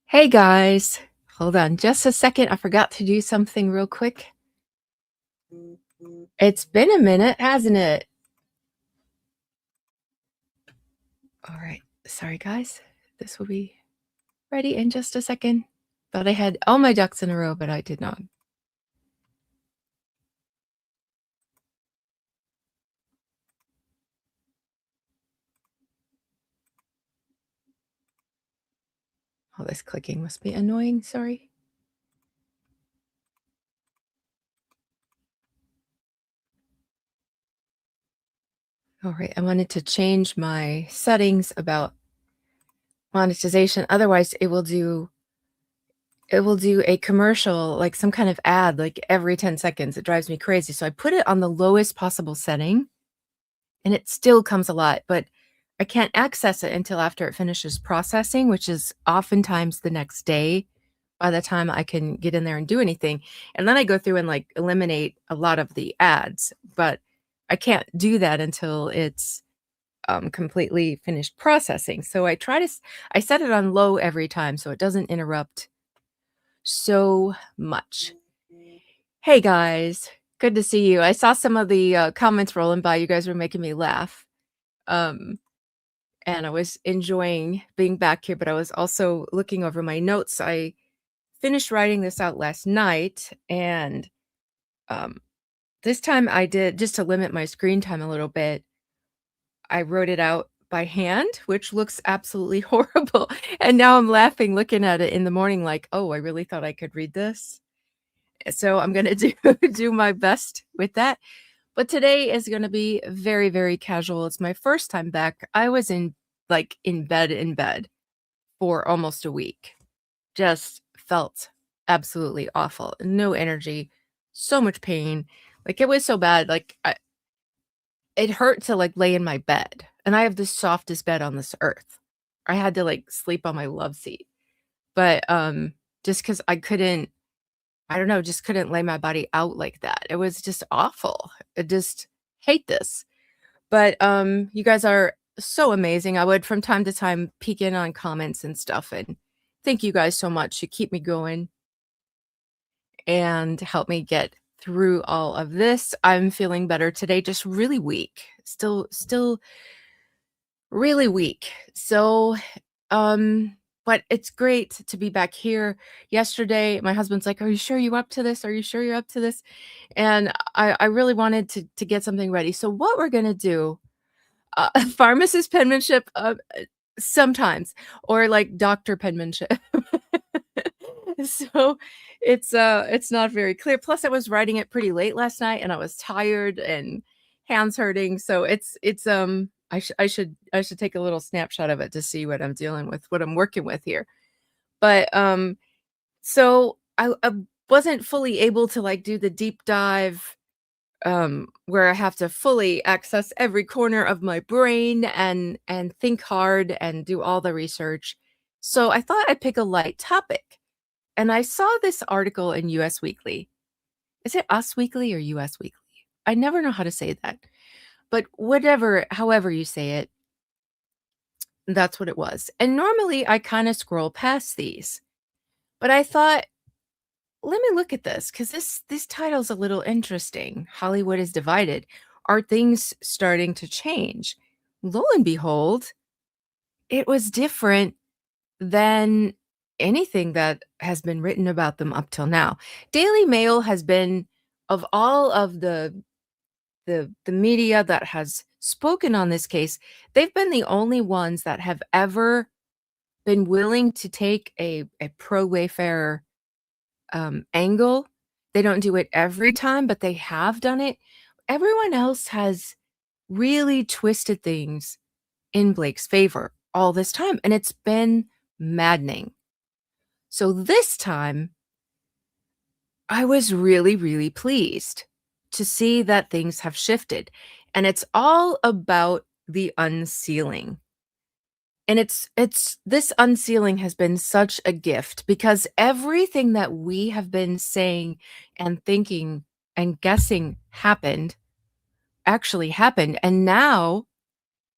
Hey guys, hold on just a second. I forgot to do something real quick. It's been a minute, hasn't it? All right. Sorry, guys. This will be ready in just a second. Thought I had all my ducks in a row, but I did not. All this clicking must be annoying. Sorry. All right. I wanted to change my settings about monetization. Otherwise, it will do a commercial, like some kind of ad, like every 10 seconds. It drives me crazy. So I put it on the lowest possible setting and it still comes a lot, but I can't access it until after it finishes processing, which is oftentimes the next day by the time I can get in there and do anything. And then I go through and like eliminate a lot of the ads, but I can't do that until it's completely finished processing. So I set it on low every time so it doesn't interrupt so much. Hey guys, good to see you. I saw some of the comments rolling by. You guys were making me laugh. Um, and I was enjoying being back here, but I was also looking over my notes. I finished writing this out last night, and um, this time I did, just to limit my screen time a little bit, I wrote it out by hand, which looks absolutely horrible. And now I'm laughing looking at it in the morning, like, oh, I really thought I could read this. So I'm gonna do my best with that. But today is gonna be very, very casual. It's my first time back. I was in bed for almost a week. Just felt absolutely awful. No energy, so much pain. Like, it was so bad, like, it hurt to, like, lay in my bed, and I have the softest bed on this earth. I had to, like, sleep on my love seat, but, just because I don't know, just couldn't lay my body out like that. It was just awful. I just hate this. But, you guys are so amazing. I would from time to time peek in on comments and stuff, and thank you guys so much. You keep me going and help me get through all of this. I'm feeling better today, just really weak. Still really weak. So, but it's great to be back here. Yesterday, my husband's like, "Are you sure you up to this? Are you sure you're up to this?" And I really wanted to get something ready. So what we're gonna do, pharmacist penmanship, sometimes, or like doctor penmanship. So it's not very clear. Plus, I was writing it pretty late last night, and I was tired and hands hurting. So I should take a little snapshot of it to see what I'm dealing with, what I'm working with here. But so I wasn't fully able to like do the deep dive where I have to fully access every corner of my brain and think hard and do all the research. So I thought I'd pick a light topic. And I saw this article in US Weekly. Is it Us Weekly or US Weekly? I never know how to say that. But whatever, however you say it, that's what it was. And normally I kind of scroll past these. But I thought, let me look at this because this title's a little interesting. Hollywood is divided. Are things starting to change? Lo and behold, it was different than anything that has been written about them up till now. Daily Mail has been, of all of the media that has spoken on this case, they've been the only ones that have ever been willing to take a pro Wayfarer angle. They don't do it every time, but they have done it. Everyone else has really twisted things in Blake's favor all this time, and it's been maddening. So this time, I was really, really pleased to see that things have shifted, and it's all about the unsealing. And it's this unsealing has been such a gift because everything that we have been saying and thinking and guessing actually happened. And now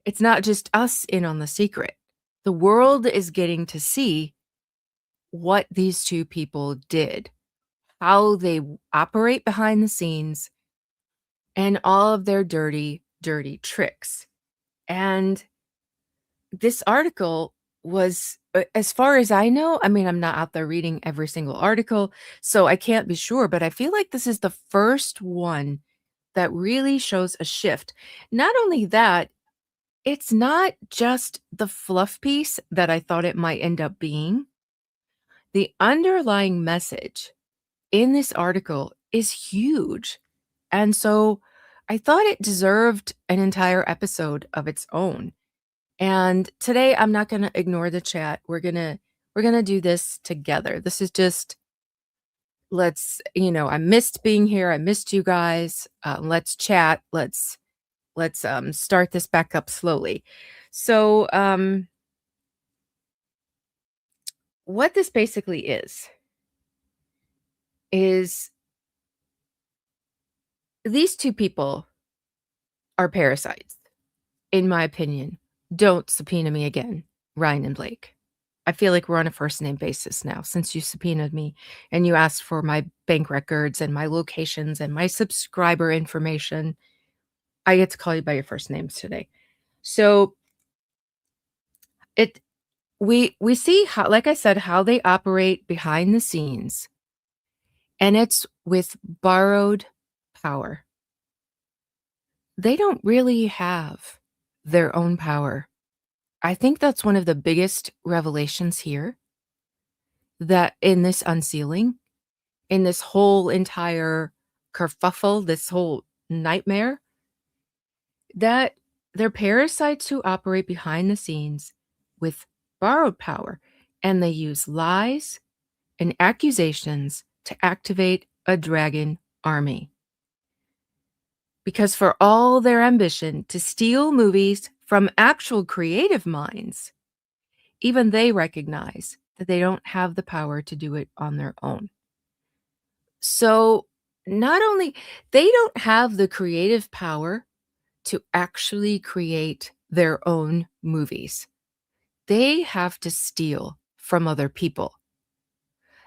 it's not just us in on the secret. The world is getting to see what these two people did, how they operate behind the scenes, and all of their dirty, dirty tricks. And this article was, as far as I know, I mean, I'm not out there reading every single article, so I can't be sure, but I feel like this is the first one that really shows a shift. Not only that, it's not just the fluff piece that I thought it might end up being. The underlying message in this article is huge. And so I thought it deserved an entire episode of its own. And today I'm not going to ignore the chat. We're going to do this together. This is just I missed being here. I missed you guys. Let's chat. Let's start this back up slowly. So what this basically is these two people are parasites, in my opinion. Don't subpoena me again, Ryan and Blake. I feel like we're on a first name basis now since you subpoenaed me and you asked for my bank records and my locations and my subscriber information. I get to call you by your first names today. So we see how, like I said, how they operate behind the scenes, and it's with borrowed power. They don't really have their own power. I think that's one of the biggest revelations here, that in this unsealing, in this whole entire kerfuffle, this whole nightmare, that they're parasites who operate behind the scenes with borrowed power, and they use lies and accusations to activate a dragon army. Because for all their ambition to steal movies from actual creative minds, even they recognize that they don't have the power to do it on their own. So not only they don't have the creative power to actually create their own movies, they have to steal from other people.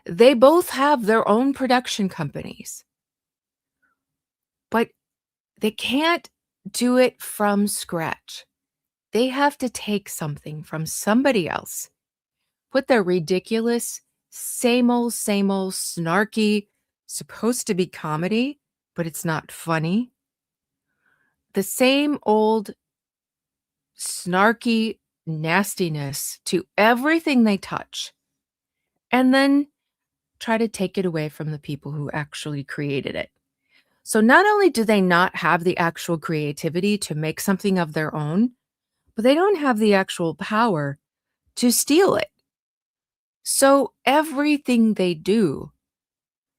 They both have their own production companies, but they can't do it from scratch. They have to take something from somebody else, put their ridiculous, same old, snarky, supposed to be comedy, but it's not funny. The same old, snarky nastiness to everything they touch, and then try to take it away from the people who actually created it. So not only do they not have the actual creativity to make something of their own, but they don't have the actual power to steal it. So everything they do,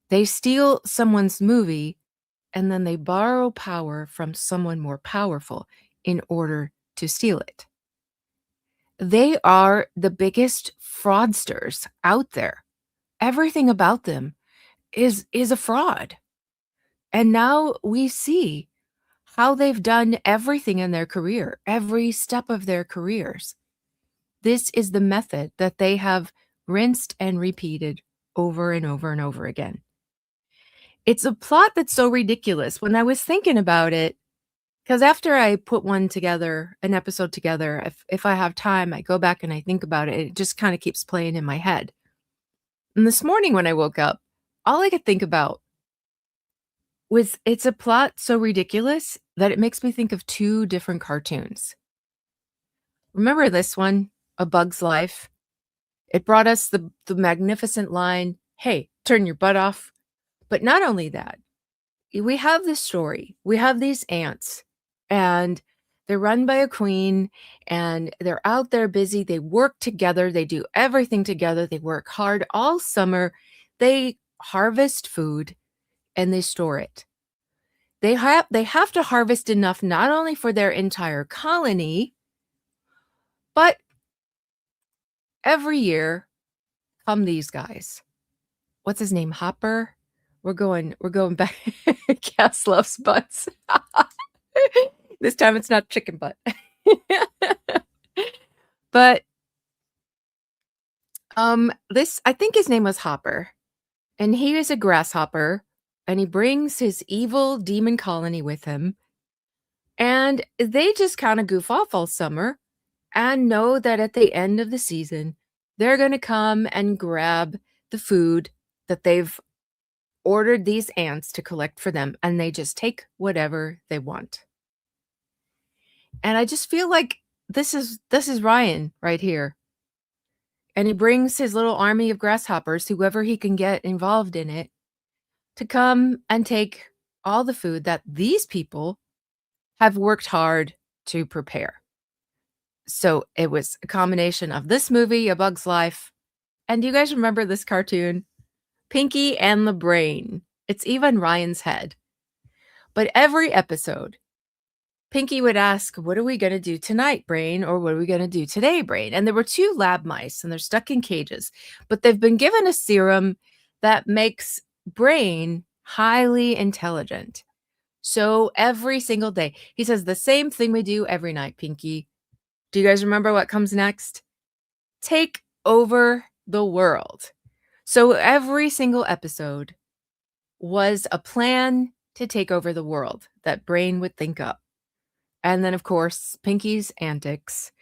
they steal someone's movie and then they borrow power from someone more powerful in order to steal it. They are the biggest fraudsters out there. Everything about them is a fraud. And now we see how they've done everything in their career, every step of their careers. This is the method that they have rinsed and repeated over and over and over again. It's a plot that's so ridiculous. When I was thinking about it, because after I put one together, an episode together, if I have time, I go back and I think about it. It just kind of keeps playing in my head. And this morning when I woke up, all I could think about was it's a plot so ridiculous that it makes me think of two different cartoons. Remember this one, A Bug's Life? It brought us the magnificent line, "Hey, turn your butt off." But not only that, we have this story. We have these ants, and they're run by a queen, and they're out there busy. They work together. They do everything together. They work hard all summer. They harvest food, and they store it. They have to harvest enough not only for their entire colony, but every year come these guys. What's his name? Hopper? We're going back. Cass loves butts. This time it's not chicken butt. But This I think his name was Hopper, and he is a grasshopper, and he brings his evil demon colony with him, and they just kind of goof off all summer and know that at the end of the season, they're going to come and grab the food that they've ordered these ants to collect for them, and they just take whatever they want. And I just feel like this is Ryan right here. And he brings his little army of grasshoppers, whoever he can get involved in it, to come and take all the food that these people have worked hard to prepare. So it was a combination of this movie, A Bug's Life, and do you guys remember this cartoon? Pinky and the Brain. It's even Ryan's head. But every episode, Pinky would ask, "What are we going to do tonight, Brain?" Or "What are we going to do today, Brain?" And there were two lab mice and they're stuck in cages, but they've been given a serum that makes Brain highly intelligent. So every single day, he says the same thing we do every night, Pinky. Do you guys remember what comes next? Take over the world. So every single episode was a plan to take over the world that Brain would think up. And then, of course, Pinky's antics.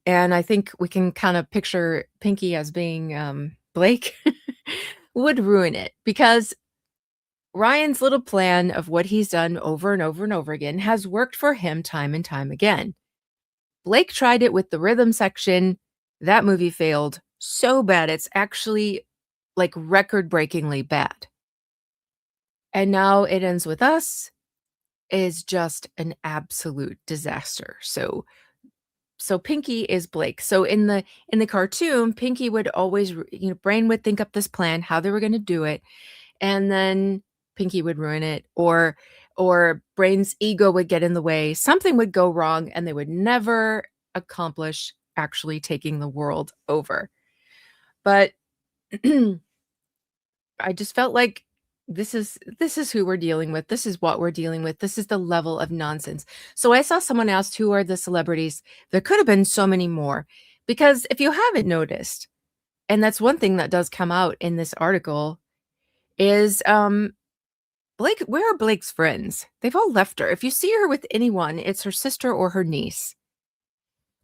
And I think we can kind of picture Pinky as being Blake would ruin it because Ryan's little plan of what he's done over and over and over again has worked for him time and time again. Blake tried it with the rhythm section. That movie failed so bad. It's actually like record-breakingly bad. And now it ends with us is just an absolute disaster. So Pinky is Blake. So in the cartoon, Pinky would always, Brain would think up this plan, how they were going to do it, and then Pinky would ruin it, or Brain's ego would get in the way. Something would go wrong, and they would never accomplish actually taking the world over. But I just felt like this is who we're dealing with. This is what we're dealing with. This is the level of nonsense. So I saw someone asked, who are the celebrities? There could have been so many more, because if you haven't noticed, and that's one thing that does come out in this article, is Blake, where are Blake's friends? They've all left her. If you see her with anyone, it's her sister or her niece.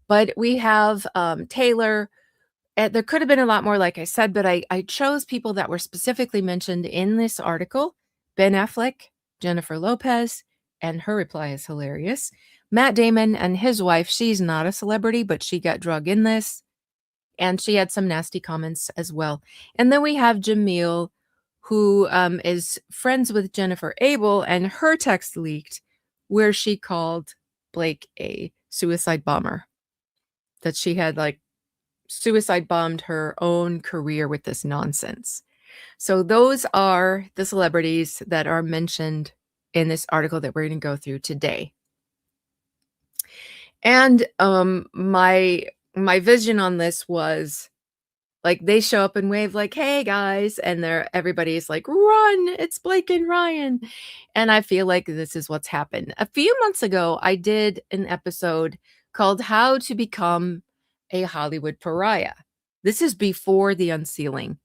But we have Taylor. There could have been a lot more, like I said, but I chose people that were specifically mentioned in this article. Ben Affleck, Jennifer Lopez, and her reply is hilarious. Matt Damon and his wife, she's not a celebrity, but she got drug in this, and she had some nasty comments as well. And then we have Jamil, who is friends with Jennifer Abel, and her text leaked where she called Blake a suicide bomber, that she had like suicide bombed her own career with this nonsense. So those are the celebrities that are mentioned in this article that we're going to go through today. And my vision on this was like, they show up and wave like, "Hey guys," and everybody's like, "Run, it's Blake and Ryan." And I feel like this is what's happened. A few months ago, I did an episode called How to Become a Hollywood Pariah. This is before the unsealing.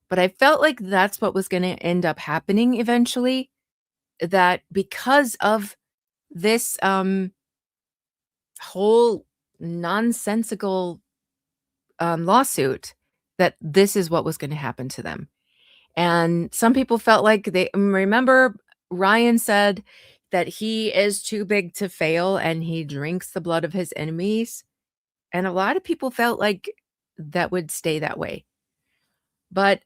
But I felt like that's what was going to end up happening eventually, that because of this whole nonsensical lawsuit, that this is what was going to happen to them. And some people felt like they remember Ryan said that he is too big to fail and he drinks the blood of his enemies. And a lot of people felt like that would stay that way. But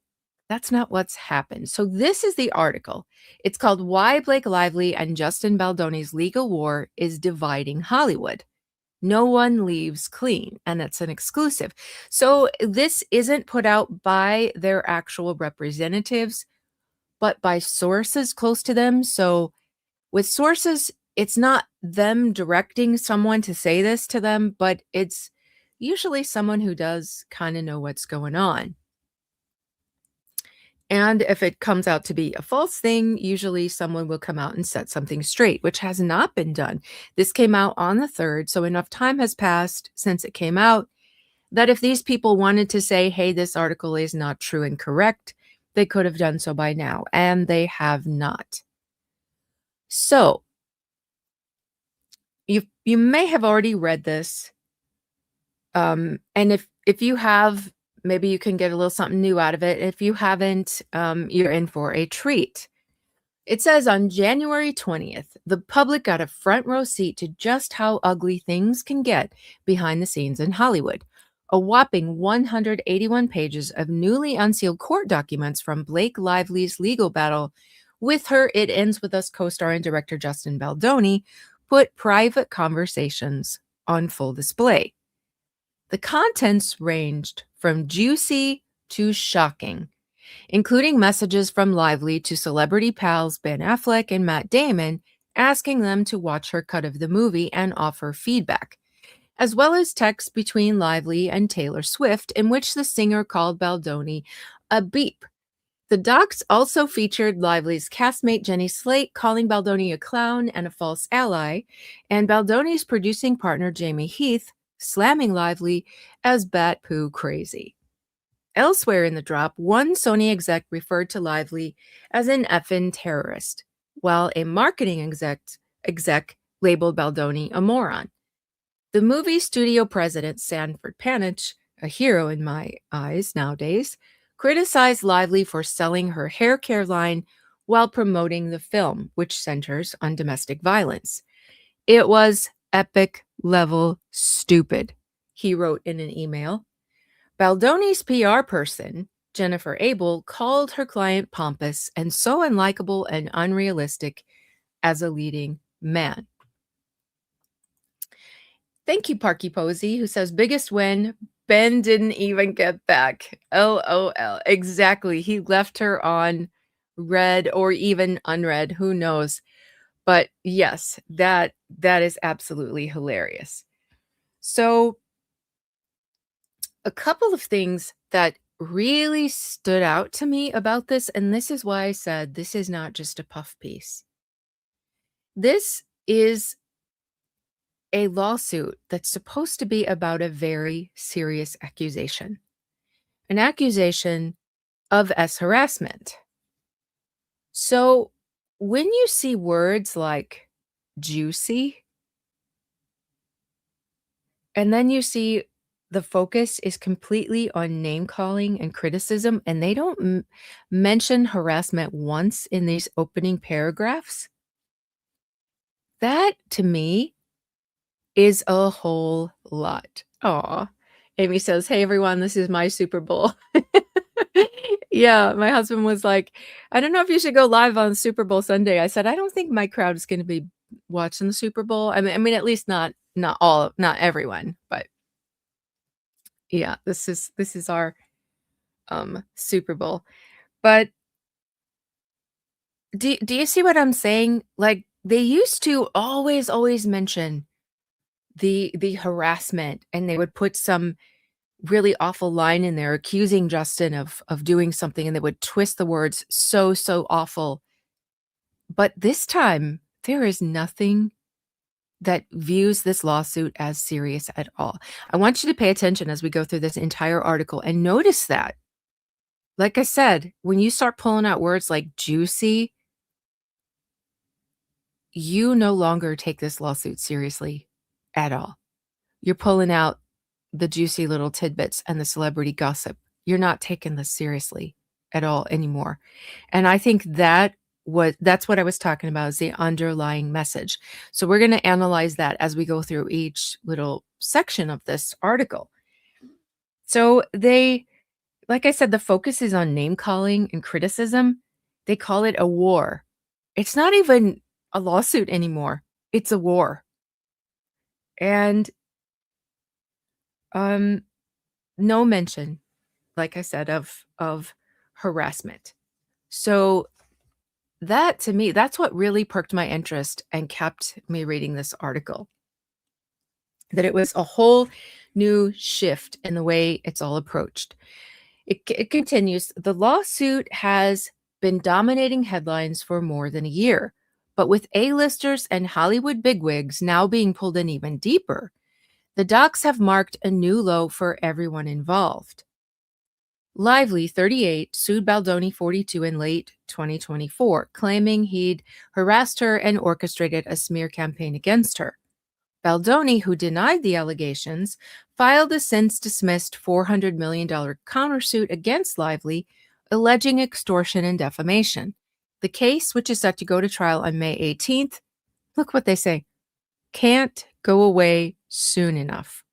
that's not what's happened. So this is the article. It's called Why Blake Lively and Justin Baldoni's Legal War is Dividing Hollywood. No one leaves clean, and it's an exclusive. So this isn't put out by their actual representatives, but by sources close to them. So with sources, it's not them directing someone to say this to them, but it's usually someone who does kind of know what's going on. And if it comes out to be a false thing, usually someone will come out and set something straight, which has not been done. This came out on the 3rd, so enough time has passed since it came out That if these people wanted to say, hey, this article is not true and correct, they could have done so by now, and they have not. So, you may have already read this, and if you have, maybe you can get a little something new out of it. If you haven't, you're in for a treat. It says on January 20th, the public got a front row seat to just how ugly things can get behind the scenes in Hollywood. A whopping 181 pages of newly unsealed court documents from Blake Lively's legal battle with her It Ends With Us co-star and director Justin Baldoni put private conversations on full display. The contents ranged from juicy to shocking, including messages from Lively to celebrity pals Ben Affleck and Matt Damon, asking them to watch her cut of the movie and offer feedback, as well as texts between Lively and Taylor Swift, in which the singer called Baldoni a beep. The docs also featured Lively's castmate Jenny Slate calling Baldoni a clown and a false ally, and Baldoni's producing partner Jamie Heath slamming Lively as bat poo crazy. Elsewhere in the drop, one Sony exec referred to Lively as an effing terrorist, while a marketing exec labeled Baldoni a moron. The movie studio president, Sanford Panich, a hero in my eyes nowadays, criticized Lively for selling her hair care line while promoting the film, which centers on domestic violence. It was epic level stupid, he wrote in an email. Baldoni's PR person, Jennifer Abel, called her client pompous and so unlikable and unrealistic as a leading man. Thank you, Parky Posey, who says, biggest win, Ben didn't even get back. LOL. Exactly. He left her on read or even unread. Who knows? But yes, that is absolutely hilarious. So a couple of things that really stood out to me about this, and this is why I said this is not just a puff piece. This is a lawsuit that's supposed to be about a very serious accusation, an accusation of harassment. So when you see words like juicy, and then you see the focus is completely on name calling and criticism, and they don't mention harassment once in these opening paragraphs, that to me is a whole lot. Aw. Amy says, hey everyone, this is my Super Bowl. Yeah, my husband was like, I don't know if you should go live on Super Bowl Sunday. I said, I don't think my crowd is going to be watching the Super Bowl. I mean, at least not everyone, but yeah, this is our Super Bowl. But do you see what I'm saying? Like, they used to always mention the harassment, and they would put some really awful line in there accusing Justin of doing something, and they would twist the words so awful. But this time there is nothing that views this lawsuit as serious at all. I want you to pay attention as we go through this entire article and notice that, like I said, when you start pulling out words like juicy, you no longer take this lawsuit seriously at all. You're pulling out the juicy little tidbits and the celebrity gossip. You're not taking this seriously at all anymore. And I think that's what I was talking about, is the underlying message. So we're going to analyze that as we go through each little section of this article. So like I said, the focus is on name calling and criticism. They call it a war. It's not even a lawsuit anymore. It's a war. And no mention, like I said, of harassment. So that, to me, that's what really perked my interest and kept me reading this article. That it was a whole new shift in the way it's all approached. It continues, the lawsuit has been dominating headlines for more than a year, but with A-listers and Hollywood bigwigs now being pulled in even deeper, The docs have marked a new low for everyone involved. Lively, 38, sued Baldoni, 42, in late 2024, claiming he'd harassed her and orchestrated a smear campaign against her. Baldoni, who denied the allegations, filed a since-dismissed $400 million countersuit against Lively, alleging extortion and defamation. The case, which is set to go to trial on May 18th, look what they say, can't go away soon enough.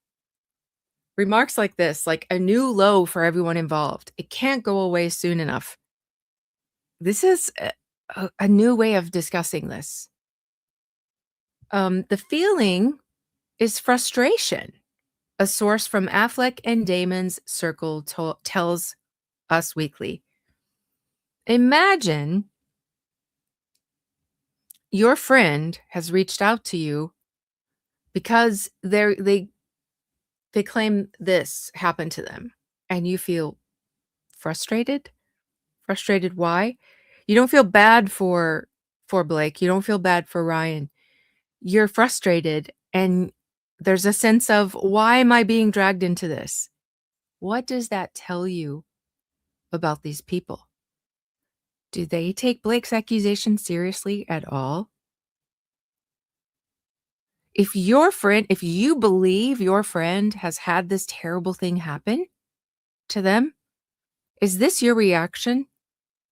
Remarks like this, like a new low for everyone involved. It can't go away soon enough. This is a new way of discussing this. The feeling is frustration. A source from Affleck and Damon's circle tells Us Weekly. Imagine your friend has reached out to you because they claim this happened to them, and you feel frustrated. Frustrated why? You don't feel bad for Blake. You don't feel bad for Ryan. You're frustrated, and there's a sense of, why am I being dragged into this? What does that tell you about these people? Do they take Blake's accusation seriously at all? If you believe your friend has had this terrible thing happen to them, is this your reaction?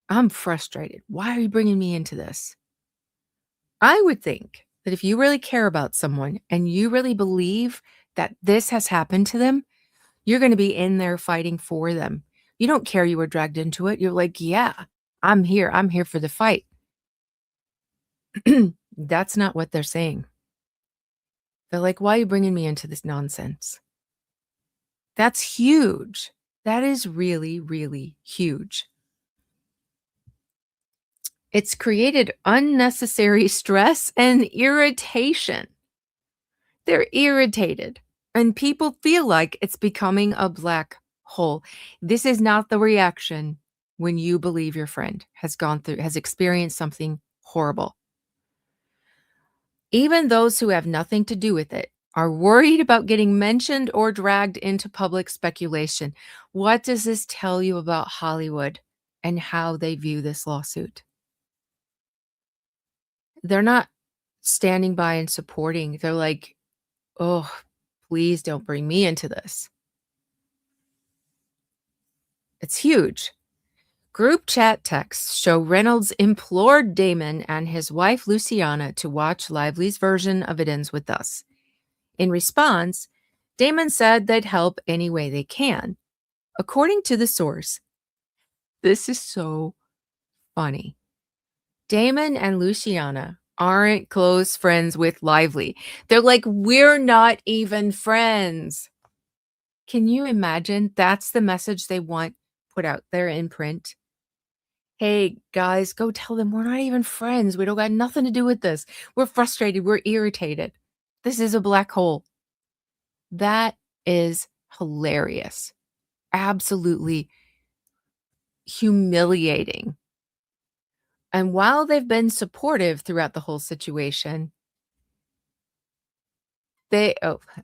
I'm frustrated. Why are you bringing me into this? I would think that if you really care about someone and you really believe that this has happened to them, you're going to be in there fighting for them. You don't care you were dragged into it. You're like, yeah, I'm here. I'm here for the fight. That's not what they're saying. They're like, why are you bringing me into this nonsense? That's huge. That is really, really huge. It's created unnecessary stress and irritation. They're irritated, and people feel like it's becoming a black hole. This is not the reaction when you believe your friend has experienced something horrible. Even those who have nothing to do with it are worried about getting mentioned or dragged into public speculation. What does this tell you about Hollywood and how they view this lawsuit? They're not standing by and supporting. They're like, oh, please don't bring me into this. It's huge. Group chat texts show Reynolds implored Damon and his wife Luciana to watch Lively's version of It Ends With Us. In response, Damon said they'd help any way they can. According to the source, this is so funny. Damon and Luciana aren't close friends with Lively. They're like, we're not even friends. Can you imagine? That's the message they want put out there in print. Hey, guys, go tell them we're not even friends. We don't got nothing to do with this. We're frustrated. We're irritated. This is a black hole. That is hilarious. Absolutely humiliating. And while they've been supportive throughout the whole situation, let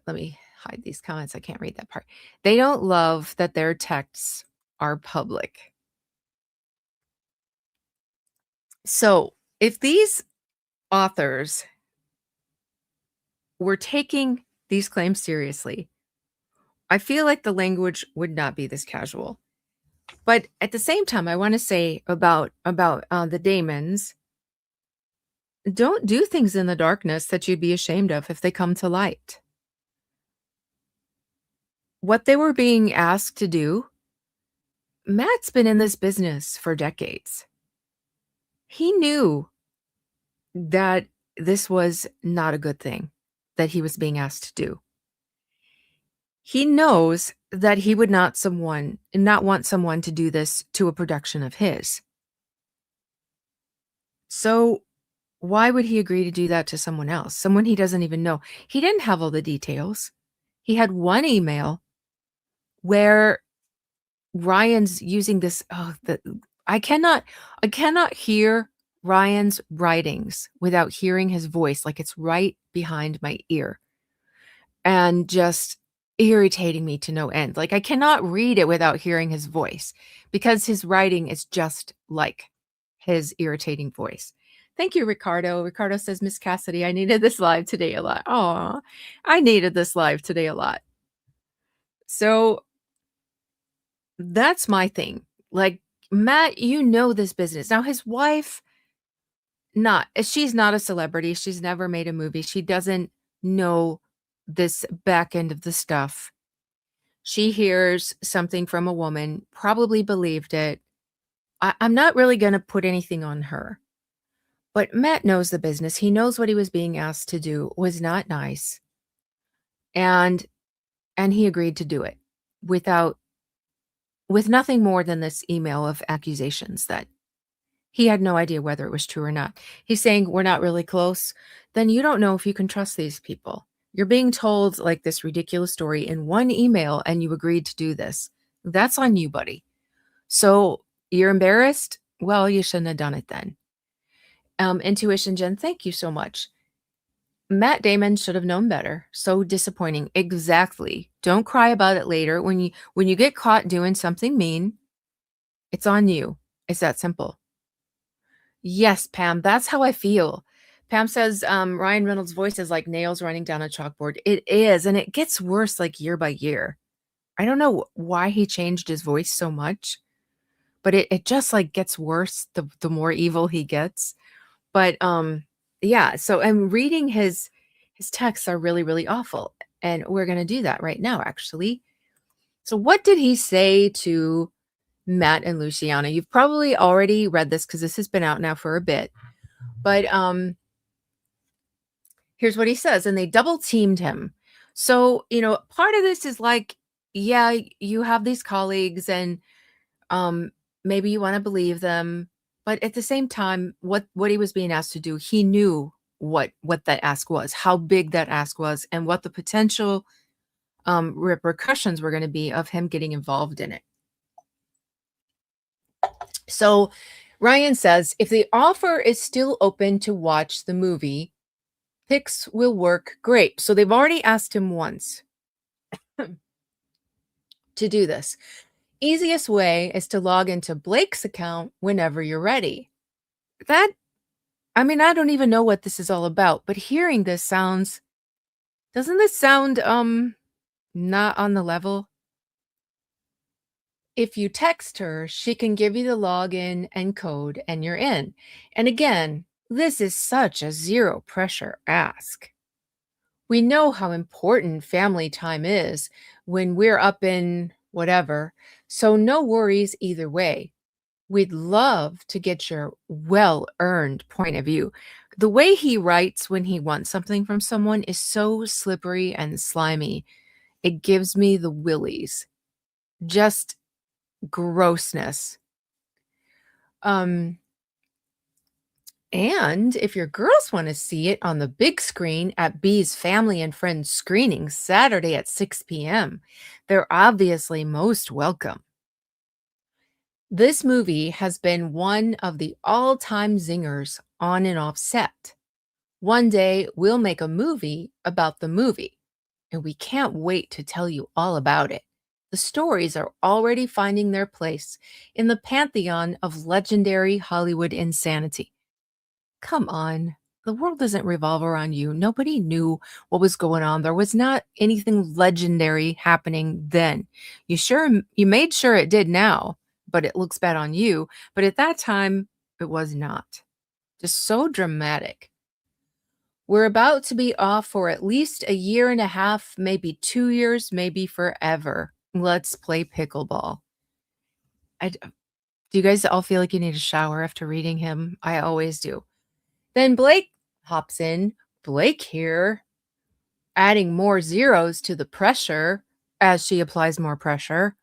me hide these comments. I can't read that part. They don't love that their texts are public. So if these authors were taking these claims seriously, I feel like the language would not be this casual. But at the same time, I want to say about the Damons, don't do things in the darkness that you'd be ashamed of if they come to light. What they were being asked to do, Matt's been in this business for decades. He knew that this was not a good thing that he was being asked to do. He knows that he would not want someone to do this to a production of his. So why would he agree to do that to someone else? Someone he doesn't even know. He didn't have all the details. He had one email where Ryan's using this. I cannot hear Ryan's writings without hearing his voice, like it's right behind my ear. and just irritating me to no end. Like, I cannot read it without hearing his voice because his writing is just like his irritating voice. Thank you, Ricardo. Ricardo says, Miss Cassidy, I needed this live today a lot. Oh, I needed this live today a lot. So that's my thing. Like, Matt, you know this business. Now, his wife, she's not a celebrity. She's never made a movie. She doesn't know this back end of the stuff. She hears something from a woman, probably believed it. I'm not really going to put anything on her. But Matt knows the business. He knows what he was being asked to do was not nice. And he agreed to do it without with nothing more than this email of accusations that he had no idea whether it was true or not. He's saying, "We're not really close." Then you don't know if you can trust these people. You're being told like this ridiculous story in one email and you agreed to do this. That's on you, buddy. So you're embarrassed? Well, you shouldn't have done it then. Intuition Jen, thank you so much. Matt Damon should have known better. So disappointing. Exactly. Don't cry about it later. When you get caught doing something mean, it's on you. It's that simple. Yes, Pam, that's how I feel. Pam says Ryan Reynolds' voice is like nails running down a chalkboard. It is, and it gets worse like year by year. I don't know why he changed his voice so much, but it just like gets worse the more evil he gets. But yeah, so I'm reading his texts are really, really awful. And we're gonna do that right now, actually. So what did he say to Matt and Luciana? You've probably already read this because this has been out now for a bit. But here's what he says, and they double teamed him. So, part of this is like, yeah, you have these colleagues and maybe you want to believe them, but at the same time, what he was being asked to do, he knew what that ask was, how big that ask was, and what the potential repercussions were going to be of him getting involved in it. So Ryan says, if the offer is still open to watch the movie, Pix will work great. So they've already asked him once to do this. Easiest way is to log into Blake's account whenever you're ready. I don't even know what this is all about, but hearing this doesn't this sound not on the level? If you text her, she can give you the login and code and you're in. And again, this is such a zero pressure ask. We know how important family time is when we're up in whatever, so no worries either way. We'd love to get your well-earned point of view. The way he writes when he wants something from someone is so slippery and slimy. It gives me the willies. Just grossness. And if your girls want to see it on the big screen at B's Family and Friends screening Saturday at 6 p.m., they're obviously most welcome. This movie has been one of the all-time zingers on and off set. One day we'll make a movie about the movie, and we can't wait to tell you all about it. The stories are already finding their place in the pantheon of legendary Hollywood insanity. Come on. The world doesn't revolve around you. Nobody knew what was going on. There was not anything legendary happening then. You made sure it did now, but it looks bad on you. But at that time, it was not. Just so dramatic. We're about to be off for at least a year and a half, maybe 2 years, maybe forever. Let's play pickleball. Do you guys all feel like you need a shower after reading him? I always do. Then Blake hops in. Blake here, adding more zeros to the pressure as she applies more pressure.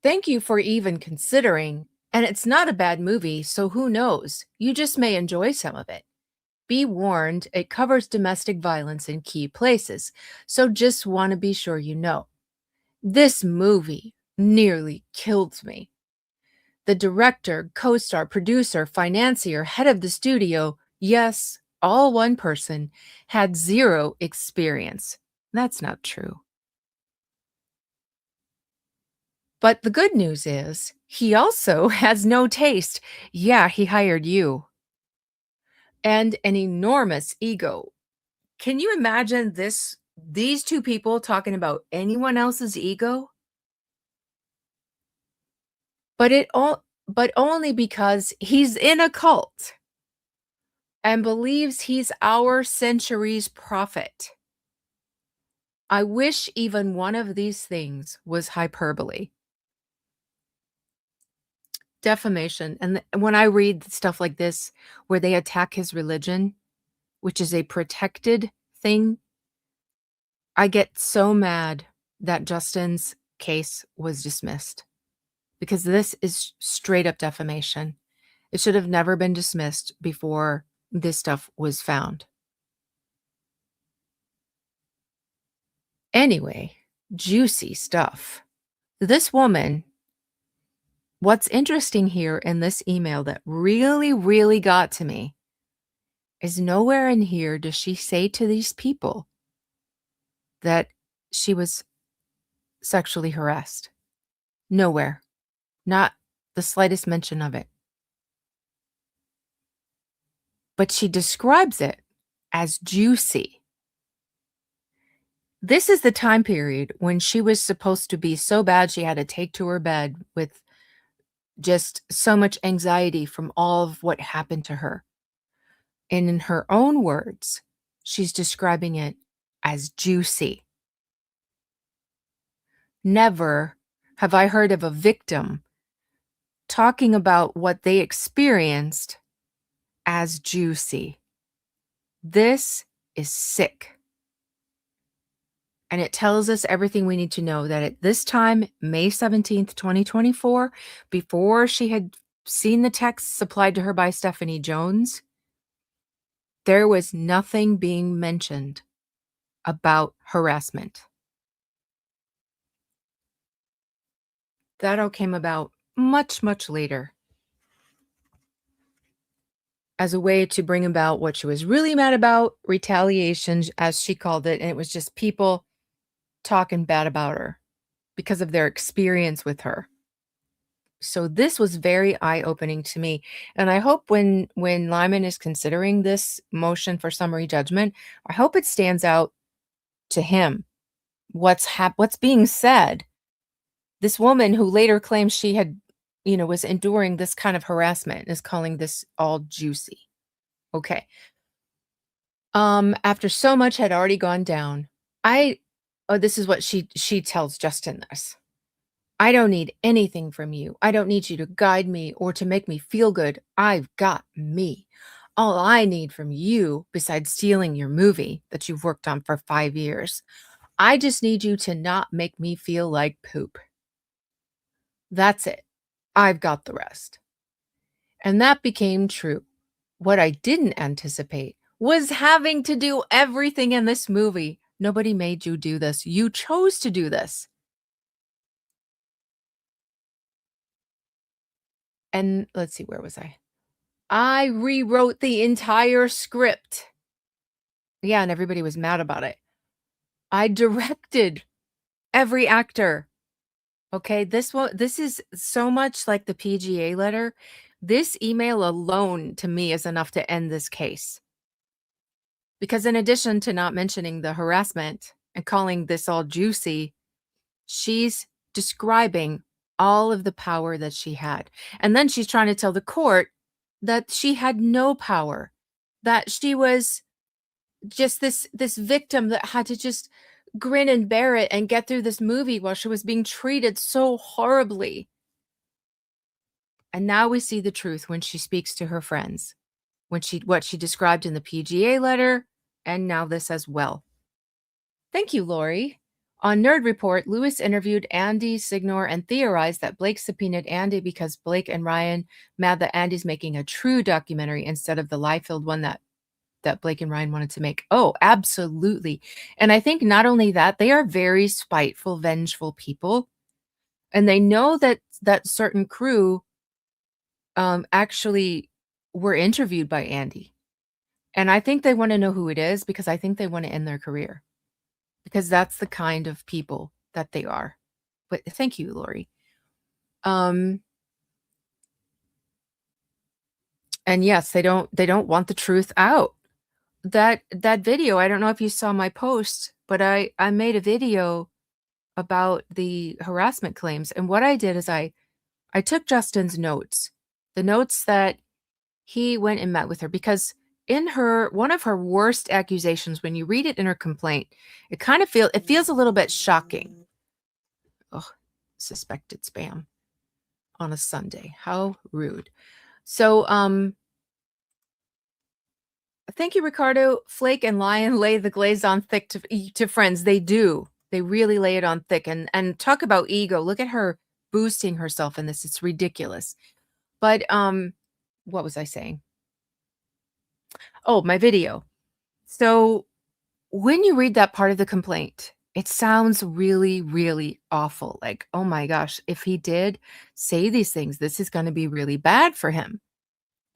Thank you for even considering. And it's not a bad movie, so who knows? You just may enjoy some of it. Be warned, it covers domestic violence in key places, so just want to be sure you know. This movie nearly killed me. The director, co-star, producer, financier, head of the studio, yes, all one person, had zero experience. That's not true. But the good news is he also has no taste. Yeah, he hired you. And an enormous ego. Can you imagine these two people talking about anyone else's ego? But only because he's in a cult and believes he's our century's prophet. I wish even one of these things was hyperbole. Defamation. And when I read stuff like this where they attack his religion, which is a protected thing, I get so mad that Justin's case was dismissed because this is straight up defamation. It should have never been dismissed before this stuff was found. Anyway, juicy stuff. This woman, what's interesting here in this email that really, really got to me is nowhere in here does she say to these people that she was sexually harassed. Nowhere. Not the slightest mention of it. But she describes it as juicy. This is the time period when she was supposed to be so bad she had to take to her bed with just so much anxiety from all of what happened to her. And in her own words, she's describing it as juicy. Never have I heard of a victim talking about what they experienced as juicy. This is sick. And it tells us everything we need to know that at this time, May 17th, 2024, before she had seen the text supplied to her by Stephanie Jones, there was nothing being mentioned about harassment. That all came about much, much later as a way to bring about what she was really mad about, retaliation, as she called it. And it was just people talking bad about her because of their experience with her. So this was very eye-opening to me, and I hope when Lyman is considering this motion for summary judgment, I hope it stands out to him what's being said. This woman who later claims she had, was enduring this kind of harassment is calling this all juicy. Okay. After so much had already gone down, this is what she tells Justin this. I don't need anything from you. I don't need you to guide me or to make me feel good. I've got me. All I need from you, besides stealing your movie that you've worked on for 5 years, I just need you to not make me feel like poop. That's it. I've got the rest. And that became true. What I didn't anticipate was having to do everything in this movie. Nobody made you do this. You chose to do this. And let's see, where was I? I rewrote the entire script. Yeah, and everybody was mad about it. I directed every actor. Okay, this is so much like the PGA letter. This email alone to me is enough to end this case. Because in addition to not mentioning the harassment and calling this all juicy, she's describing all of the power that she had. And then she's trying to tell the court that she had no power, that she was just this victim that had to just grin and bear it and get through this movie while she was being treated so horribly. And now we see the truth when she speaks to her friends, what she described in the PGA letter, and now this as well. Thank you, Lori. On Nerd Report, Lewis interviewed Andy Signor and theorized that Blake subpoenaed Andy because Blake and Ryan mad that Andy's making a true documentary instead of the lie-filled one that Blake and Ryan wanted to make. Oh, absolutely. And I think not only that, they are very spiteful, vengeful people. And they know that certain crew actually were interviewed by Andy. And I think they want to know who it is because I think they want to end their career. because that's the kind of people that they are. But thank you, Lori. Um, and yes, they don't want the truth out. That video, I don't know if you saw my post, but I made a video about the harassment claims, and what I did is I took Justin's notes, the notes that he went and met with her, because in her one of her worst accusations, when you read it in her complaint, it feels a little bit shocking. Oh, suspected spam on a Sunday. How rude. So, thank you, Ricardo. Flake and Lion lay the glaze on thick to friends. They do. They really lay it on thick. And talk about ego. Look at her boosting herself in this. It's ridiculous. But what was I saying? Oh, my video. So when you read that part of the complaint, it sounds really, really awful. Like, oh my gosh, if he did say these things, this is going to be really bad for him.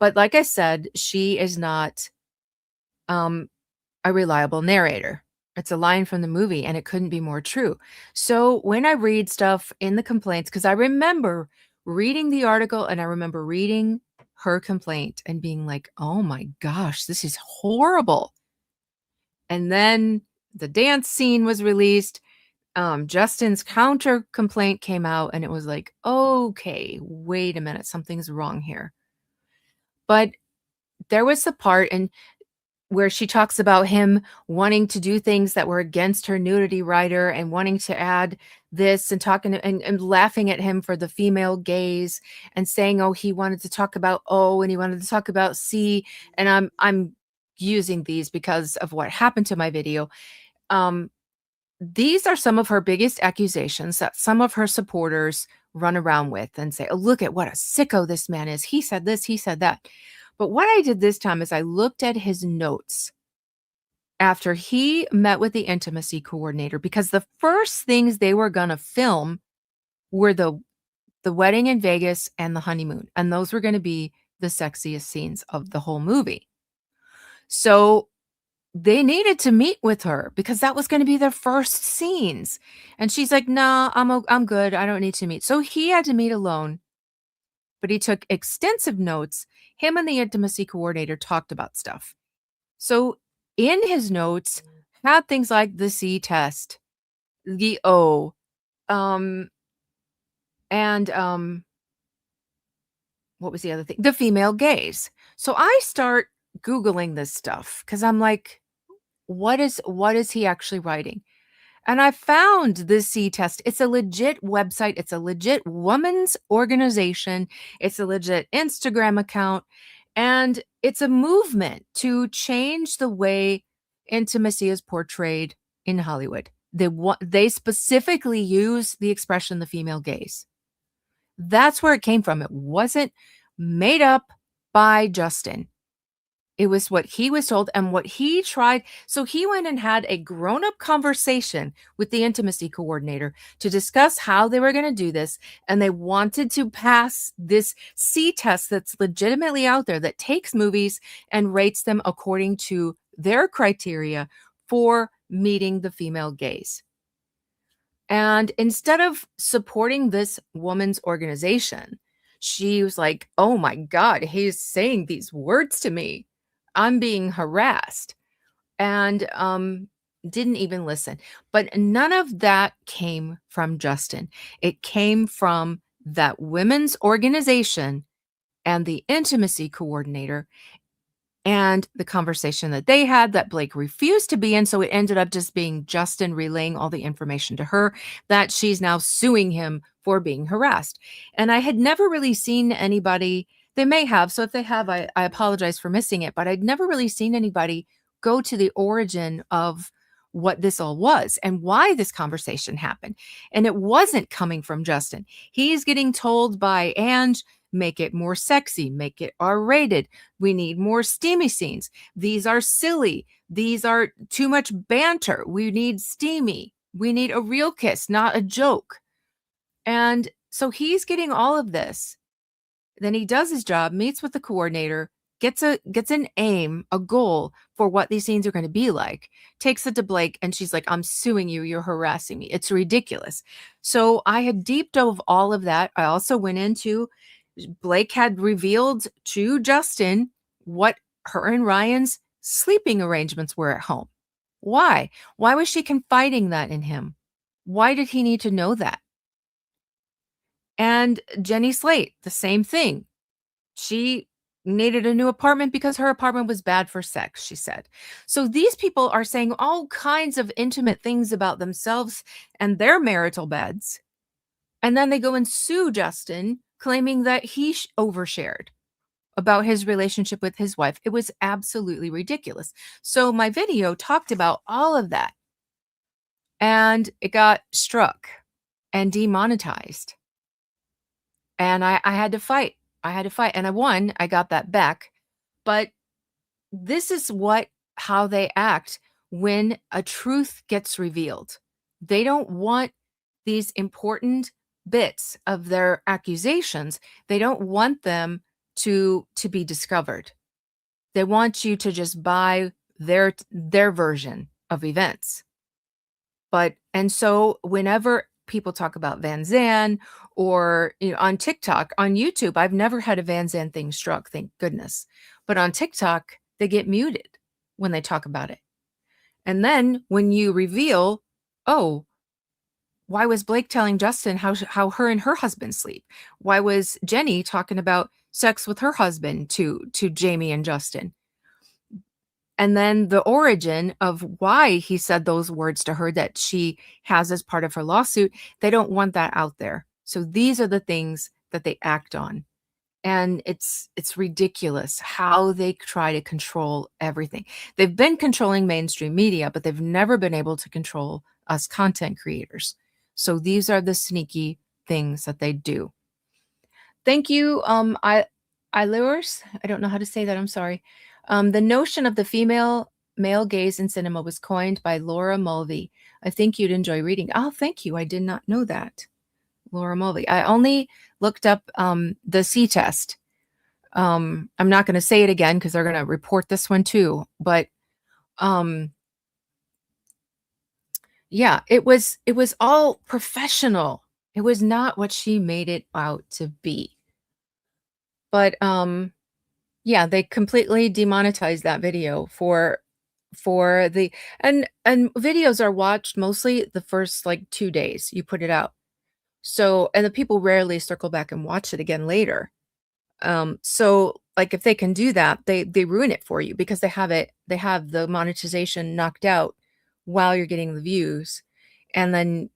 But like I said, she is not um a reliable narrator. It's a line from the movie, and it couldn't be more true. So when I read stuff in the complaints, because I remember reading the article and I remember reading her complaint and being like, oh my gosh, this is horrible. And then the dance scene was released. Justin's counter complaint came out, and it was like, okay, wait a minute, something's wrong here. But there was the part, and where she talks about him wanting to do things that were against her nudity rider and wanting to add this and talking and laughing at him for the female gaze and saying, oh, he wanted to talk about O and he wanted to talk about C. And I'm using these because of what happened to my video. These are some of her biggest accusations that some of her supporters run around with and say, oh, look at what a sicko this man is. He said this, he said that. But what I did this time is I looked at his notes after he met with the intimacy coordinator, because the first things they were going to film were the wedding in Vegas and the honeymoon. And those were going to be the sexiest scenes of the whole movie. So they needed to meet with her because that was going to be their first scenes. And she's like, "Nah, I'm good. I don't need to meet." So he had to meet alone, but he took extensive notes. Him and the intimacy coordinator talked about stuff. So in his notes had things like the C test, the O, and what was the other thing? The female gaze. So I start Googling this stuff because I'm like, what is he actually writing? And I found the C test. It's a legit website. It's a legit woman's organization. It's a legit Instagram account. And it's a movement to change the way intimacy is portrayed in Hollywood. They specifically use the expression the female gaze. That's where it came from. It wasn't made up by Justin. It was what he was told and what he tried. So he went and had a grown-up conversation with the intimacy coordinator to discuss how they were going to do this. And they wanted to pass this C test that's legitimately out there that takes movies and rates them according to their criteria for meeting the female gaze. And instead of supporting this woman's organization, she was like, oh my God, he's saying these words to me. I'm being harassed, and didn't even listen. But none of that came from Justin. It came from that women's organization and the intimacy coordinator, and the conversation that they had that Blake refused to be in. So it ended up just being Justin relaying all the information to her that she's now suing him for being harassed. And I had never really seen anybody, they may have. So if they have, I apologize for missing it, but I'd never really seen anybody go to the origin of what this all was and why this conversation happened. And it wasn't coming from Justin. He's getting told by Ange, make it more sexy, make it R-rated. We need more steamy scenes. These are silly. These are too much banter. We need steamy. We need a real kiss, not a joke. And so he's getting all of this. Then he does his job, meets with the coordinator, gets an aim, a goal for what these scenes are going to be like, takes it to Blake, and she's like, I'm suing you, you're harassing me. It's ridiculous. So I had deep dove all of that. I also went into Blake had revealed to Justin what her and Ryan's sleeping arrangements were at home. Why? Why was she confiding that in him? Why did he need to know that? And Jenny Slate, the same thing. She needed a new apartment because her apartment was bad for sex, she said. So these people are saying all kinds of intimate things about themselves and their marital beds. And then they go and sue Justin, claiming that he overshared about his relationship with his wife. It was absolutely ridiculous. So my video talked about all of that, and it got struck and demonetized. And I had to fight. I had to fight, and I won. I got that back. But this is how they act when a truth gets revealed. They don't want these important bits of their accusations. They don't want them to be discovered. They want you to just buy their version of events. And so whenever people talk about Van Zandt or on TikTok, on YouTube, I've never had a Van Zandt thing struck, thank goodness. But on TikTok, they get muted when they talk about it. And then when you reveal, oh, why was Blake telling Justin how her and her husband sleep? Why was Jenny talking about sex with her husband to Jamie and Justin? And then the origin of why he said those words to her that she has as part of her lawsuit, they don't want that out there. So these are the things that they act on. And it's ridiculous how they try to control everything. They've been controlling mainstream media, but they've never been able to control us content creators. So these are the sneaky things that they do. Thank you, Ilures. I don't know how to say that. I'm sorry. The notion of the female male gaze in cinema was coined by Laura Mulvey. I think you'd enjoy reading. Oh, thank you. I did not know that. Laura Mulvey. I only looked up the C test. I'm not going to say it again because they're going to report this one too. But yeah, it was all professional. It was not what she made it out to be. But yeah, they completely demonetized that video for the and videos are watched mostly the first like 2 days you put it out. So, and the people rarely circle back and watch it again later. So like if they can do that, they ruin it for you because they have the monetization knocked out while you're getting the views. And then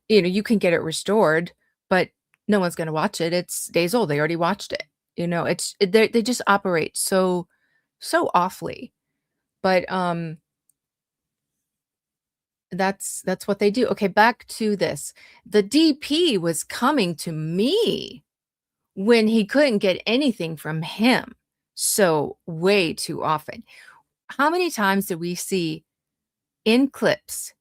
you can get it restored, but no one's going to watch it. It's days old. They already watched it. They just operate so awfully. But that's what they do. Okay, back to this. The DP was coming to me when he couldn't get anything from him. So way too often. How many times did we see in clips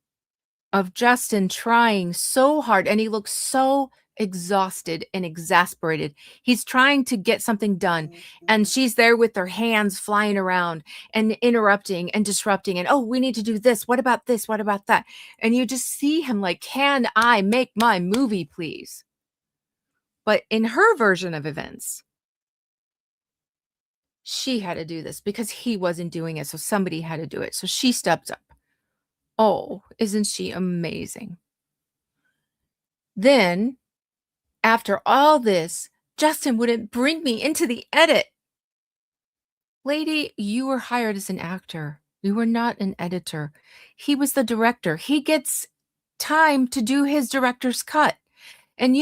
of Justin trying so hard and he looks so exhausted and exasperated. He's trying to get something done and she's there with her hands flying around and interrupting and disrupting and, oh, we need to do this. What about this? What about that? And you just see him like, can I make my movie, please? But in her version of events, she had to do this because he wasn't doing it. So somebody had to do it. So she stepped up. Oh, isn't she amazing? Then, after all this, Justin wouldn't bring me into the edit. Lady, you were hired as an actor. You were not an editor. He was the director. He gets time to do his director's cut. And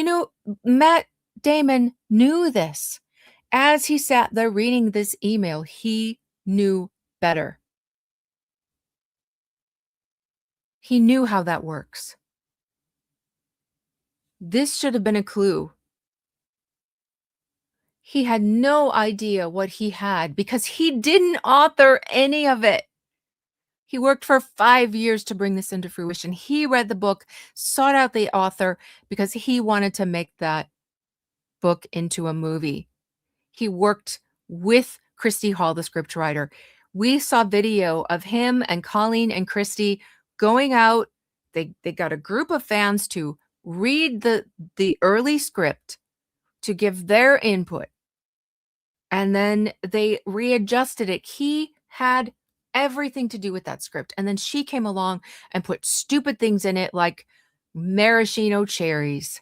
Matt Damon knew this. As he sat there reading this email, he knew better. He knew how that works. This should have been a clue. He had no idea what he had because he didn't author any of it. He worked for 5 years to bring this into fruition. He read the book, sought out the author because he wanted to make that book into a movie. He worked with Christy Hall, the scriptwriter. We saw video of him and Colleen and Christy going out. They got a group of fans to read the early script to give their input, and then they readjusted it. He had everything to do with that script, and then she came along and put stupid things in it like maraschino cherries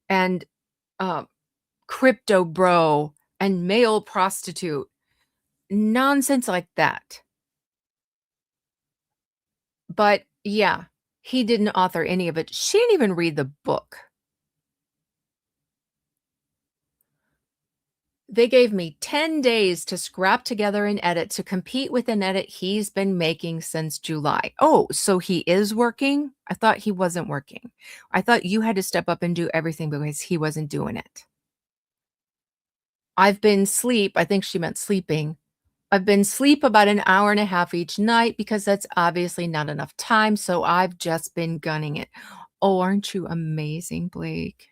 and crypto bro and male prostitute, nonsense like that. But yeah, he didn't author any of it. She didn't even read the book. They gave me 10 days to scrap together an edit to compete with an edit he's been making since July. Oh, so he is working? I thought he wasn't working. I thought you had to step up and do everything because he wasn't doing it. I've been sleep. I think she meant sleeping. I've been sleep about an hour and a half each night because that's obviously not enough time. So I've just been gunning it. Oh, aren't you amazing, Blake?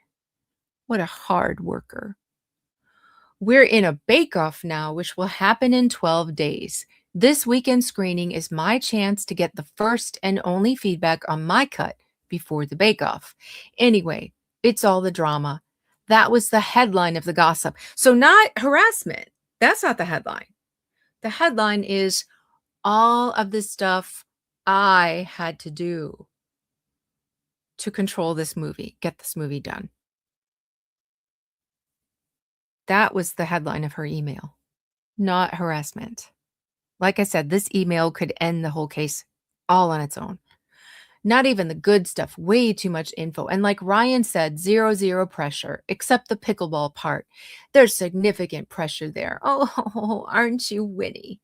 What a hard worker. We're in a bake-off now, which will happen in 12 days. This weekend screening is my chance to get the first and only feedback on my cut before the bake-off. Anyway, it's all the drama. That was the headline of the gossip. So not harassment. That's not the headline. The headline is all of the stuff I had to do to control this movie, get this movie done. That was the headline of her email, not harassment. Like I said, this email could end the whole case all on its own. Not even the good stuff, way too much info. And like Ryan said, zero pressure, except the pickleball part. There's significant pressure there. Oh, aren't you witty?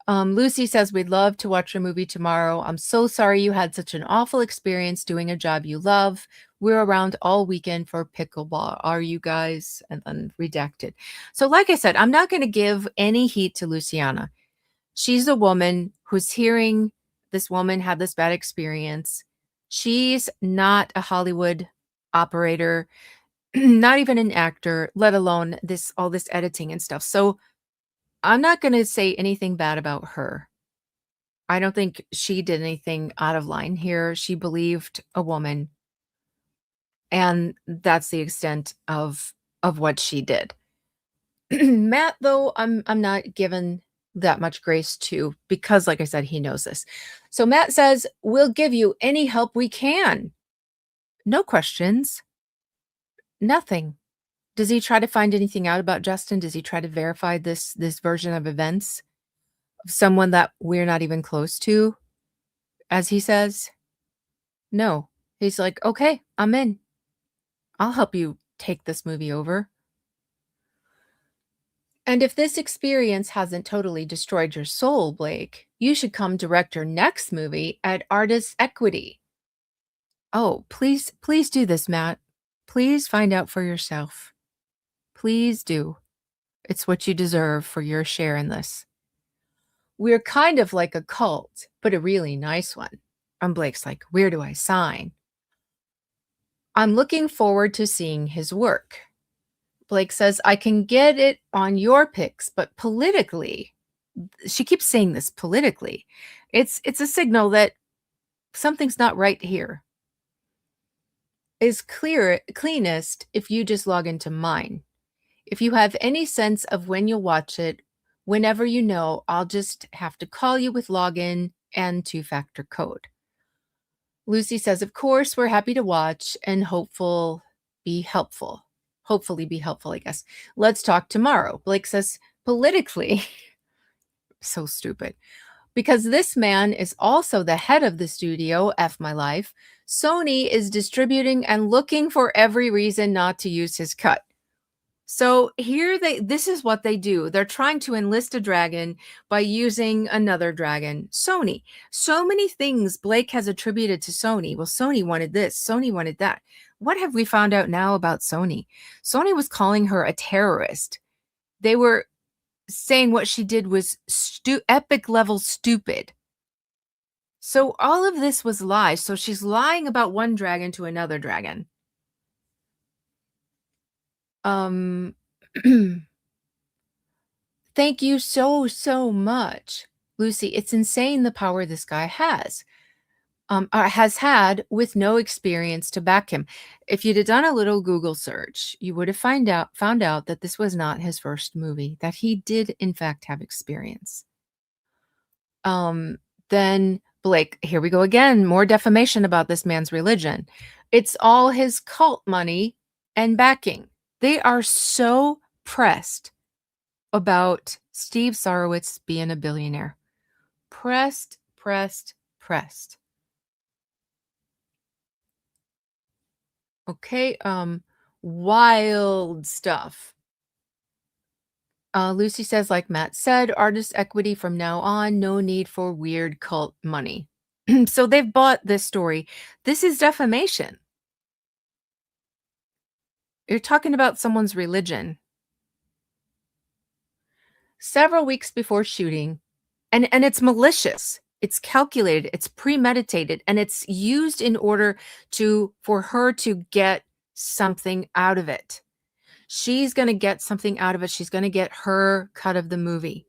Lucy says, we'd love to watch your movie tomorrow. I'm so sorry you had such an awful experience doing a job you love. We're around all weekend for pickleball. Are you guys? And then redacted. So like I said, I'm not going to give any heat to Luciana. She's a woman who's hearing this woman had this bad experience. She's not a Hollywood operator, not even an actor, let alone all this editing and stuff. So I'm not going to say anything bad about her. I don't think she did anything out of line here. She believed a woman, and that's the extent of what she did. Matt, though, I'm not given that much grace to, because like I said, he knows this. So Matt says, we'll give you any help we can. No questions. Nothing. Does he try to find anything out about Justin? Does he try to verify this version of events of someone that we're not even close to, as he says? No. He's like, okay, I'm in. I'll help you take this movie over. And if this experience hasn't totally destroyed your soul, Blake, you should come direct your next movie at Artists Equity. Oh, please do this, Matt. Please find out for yourself. Please do. It's what you deserve for your share in this. We're kind of like a cult, but a really nice one. And Blake's like, where do I sign? I'm looking forward to seeing his work. Blake says, I can get it on your picks, but politically, she keeps saying this politically, it's a signal that something's not right here. Is cleanest if you just log into mine. If you have any sense of when you'll watch it, whenever you know, I'll just have to call you with login and 2-factor code. Lucy says, of course, we're happy to watch and hopefully be helpful, I guess. Let's talk tomorrow. Blake says, politically, so stupid. Because this man is also the head of the studio, F my life, Sony is distributing and looking for every reason not to use his cut. So here this is what they do. They're trying to enlist a dragon by using another dragon, Sony. So many things Blake has attributed to Sony. Well, Sony wanted this, Sony wanted that. What have we found out now about Sony? Sony was calling her a terrorist. They were saying what she did was epic level stupid. So all of this was lies. So she's lying about one dragon to another dragon. Thank you so, so much, Lucy. It's insane the power this guy has had with no experience to back him. If you'd have done a little Google search, you would have found out that this was not his first movie, that he did in fact have experience. Um, then Blake, here we go again, more defamation about this man's religion. It's all his cult money and backing. They are so pressed about Steve Sarowitz being a billionaire. Pressed, pressed, pressed. Okay, wild stuff. Lucy says, like Matt said, artist equity from now on, no need for weird cult money. So they've bought this story. This is defamation. You're talking about someone's religion. Several weeks before shooting, and it's malicious. It's calculated, it's premeditated, and it's used in order for her to get something out of it. She's going to get something out of it. She's going to get her cut of the movie.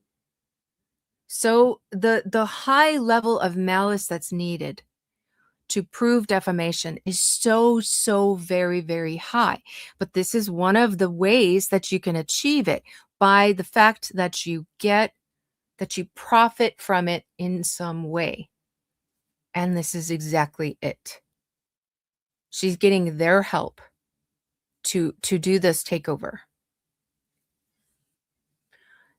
So the high level of malice that's needed to prove defamation is so, so very, very high. But this is one of the ways that you can achieve it, by the fact that you profit from it in some way. And this is exactly it. She's getting their help to do this takeover.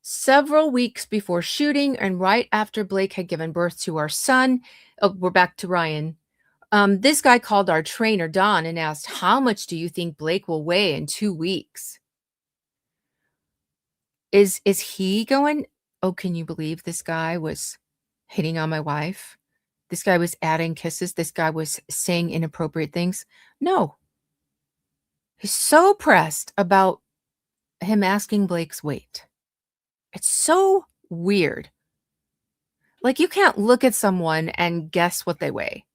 Several weeks before shooting and right after Blake had given birth to our son, we're back to Ryan. This guy called our trainer, Don, and asked, how much do you think Blake will weigh in 2 weeks? Is he going, oh, can you believe this guy was hitting on my wife? This guy was adding kisses. This guy was saying inappropriate things. No. He's so pressed about him asking Blake's weight. It's so weird. Like, you can't look at someone and guess what they weigh.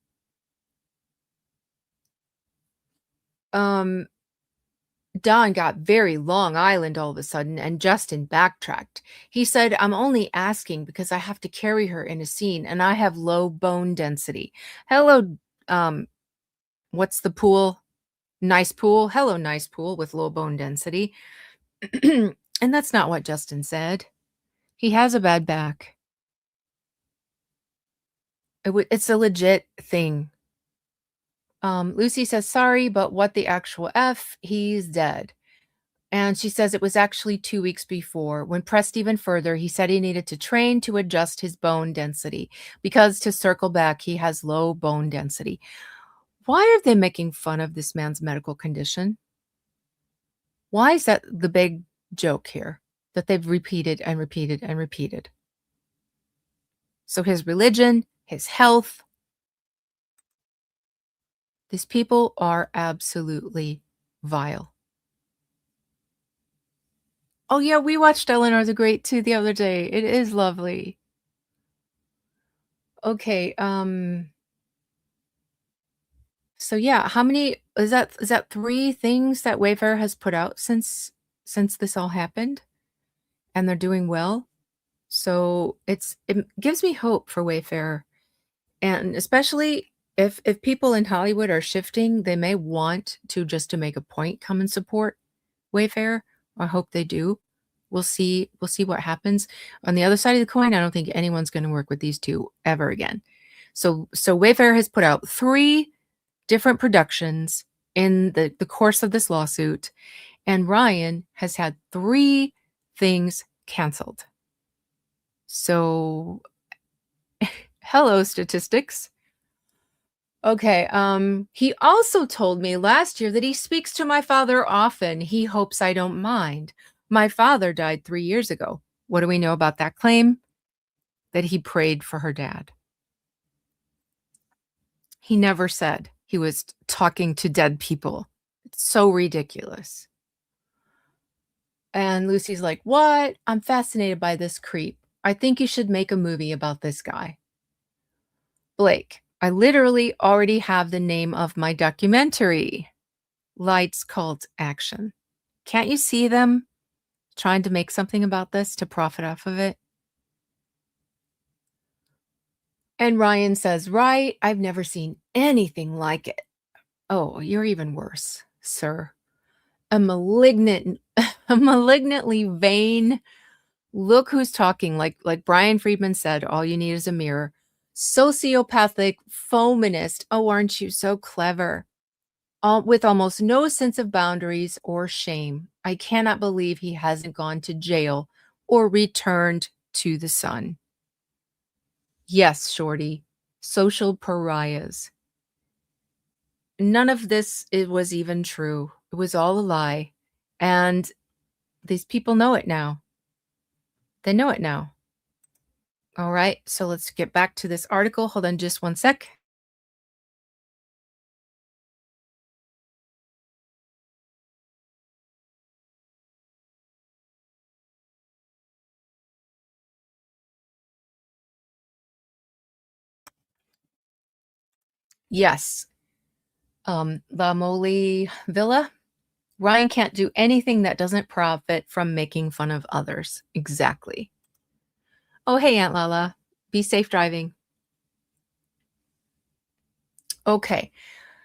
Don got very Long Island all of a sudden, and Justin backtracked. He said, I'm only asking because I have to carry her in a scene and I have low bone density. Hello, what's the pool? Nice pool. Hello, nice pool with low bone density. And that's not what Justin said. He has a bad back. It's a legit thing. Lucy says, sorry, but what the actual F? He's dead. And she says it was actually 2 weeks before. When pressed even further, he said he needed to train to adjust his bone density because, to circle back, he has low bone density. Why are they making fun of this man's medical condition? Why is that the big joke here that they've repeated and repeated and repeated? So his religion, his health, these people are absolutely vile. Oh yeah, we watched Eleanor the Great too the other day. It is lovely. Okay, so yeah, how many is that 3 things that Wayfarer has put out since this all happened? And they're doing well. So it gives me hope for Wayfarer. And especially if people in Hollywood are shifting, they may want to, just to make a point, come and support Wayfarer. I hope they do. We'll see what happens. On the other side of the coin, I don't think anyone's going to work with these two ever again. So Wayfarer has put out 3 different productions in the course of this lawsuit, and Ryan has had 3 things canceled. So hello, statistics. Okay, he also told me last year that he speaks to my father often. He hopes I don't mind. My father died 3 years ago. What do we know about that claim? That he prayed for her dad. He never said he was talking to dead people. It's so ridiculous. And Lucy's like, what? I'm fascinated by this creep. I think you should make a movie about this guy. Blake, I literally already have the name of my documentary. Lights, Cult, Action. Can't you see them? trying to make something about this to profit off of it. And Ryan says, "Right, I've never seen anything like it." Oh, you're even worse, sir. A malignant a malignantly vain, look who's talking, like Brian Friedman said, all you need is a mirror. Sociopathic foeminist. Oh, aren't you so clever? With almost no sense of boundaries or shame. I cannot believe he hasn't gone to jail or returned to the sun. Yes, Shorty. Social pariahs. None of this it was even true. It was all a lie. And these people know it now. They know it now. All right, so let's get back to this article. Hold on just one sec. Yes, La Mole Villa. Ryan can't do anything that doesn't profit from making fun of others. Exactly. Oh, hey, Aunt Lala. Be safe driving. Okay.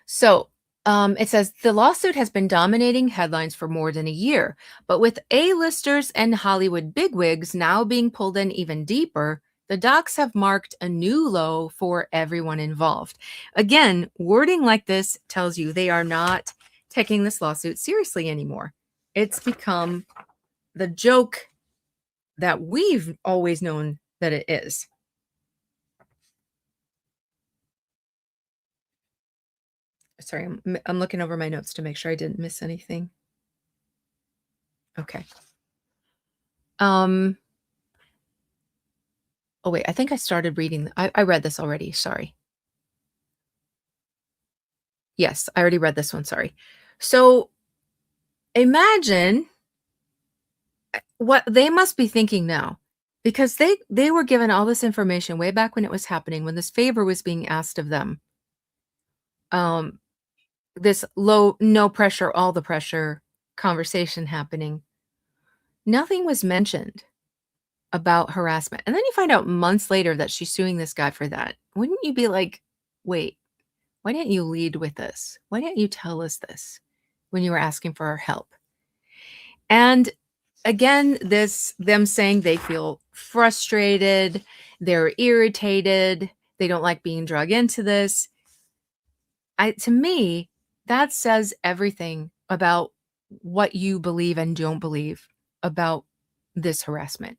So it says the lawsuit has been dominating headlines for more than a year, but with A-listers and Hollywood bigwigs now being pulled in even deeper, the docs have marked a new low for everyone involved. Again, wording like this tells you they are not taking this lawsuit seriously anymore. It's become the joke that we've always known that it is. Sorry, I'm looking over my notes to make sure I didn't miss anything. Okay. Um, oh wait, I think I started reading. I read this already. Sorry. Yes, I already read this one. Sorry. So imagine what they must be thinking now, because they were given all this information way back when it was happening, when this favor was being asked of them. Um, this low, no pressure, all the pressure conversation happening. Nothing was mentioned about harassment. And then you find out months later that she's suing this guy for that. Wouldn't you be like, wait, why didn't you lead with this? Why didn't you tell us this when you were asking for our help? And again, this them saying they feel frustrated, they're irritated, they don't like being drug into this. To me, that says everything about what you believe and don't believe about this harassment.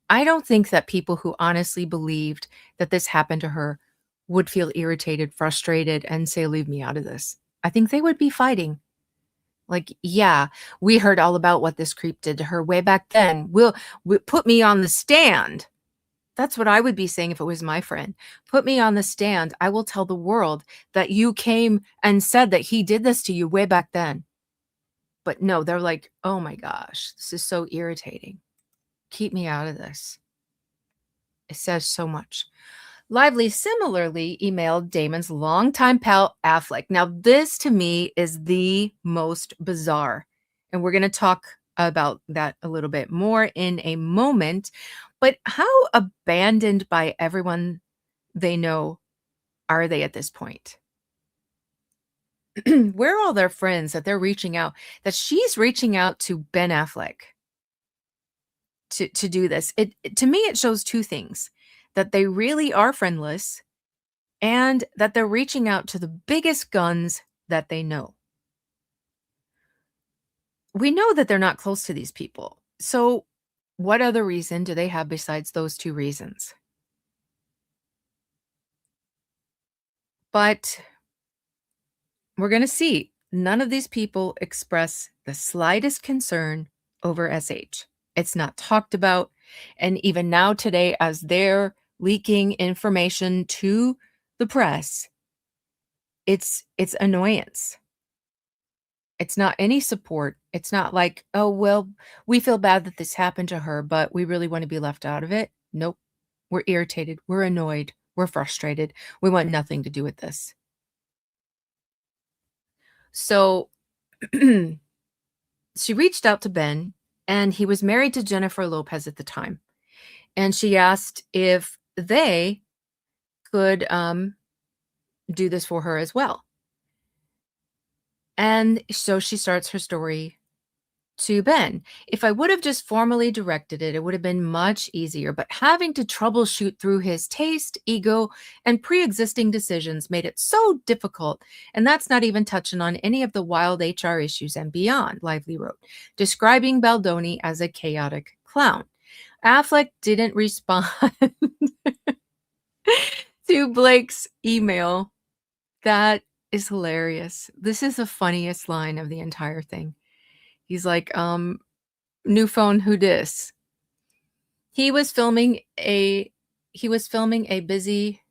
I don't think that people who honestly believed that this happened to her would feel irritated, frustrated, and say, leave me out of this. I think they would be fighting. Like, yeah, we heard all about what this creep did to her way back then. Put me on the stand. That's what I would be saying if it was my friend. Put me on the stand. I will tell the world that you came and said that he did this to you way back then. But no, they're like, oh my gosh, this is so irritating. Keep me out of this. It says so much. Lively similarly emailed Damon's longtime pal Affleck. Now, this to me is the most bizarre, and we're going to talk about that a little bit more in a moment. But how abandoned by everyone they know are they at this point? Where are all their friends that they're reaching out, that she's reaching out to Ben Affleck to do this? To me, it shows two things: that they really are friendless, and that they're reaching out to the biggest guns that they know. We know that they're not close to these people. So, what other reason do they have besides those two reasons? But we're going to see none of these people express the slightest concern over SH. It's not talked about. And even now, today, as they're leaking information to the press, it's annoyance. It's not any support. It's not like, oh, well, we feel bad that this happened to her, but we really want to be left out of it. Nope. We're irritated. We're annoyed. We're frustrated. We want nothing to do with this. So she reached out to Ben and he was married to Jennifer Lopez at the time. And she asked if they could do this for her as well. And so she starts her story to Ben. If I would have just formally directed it, it would have been much easier. But having to troubleshoot through his taste, ego, and pre existing decisions made it so difficult. And that's not even touching on any of the wild HR issues and beyond, Lively wrote, describing Baldoni as a chaotic clown. Affleck didn't respond to Blake's email. That is hilarious. This is the funniest line of the entire thing. He's like, new phone, who dis? He was filming a busy,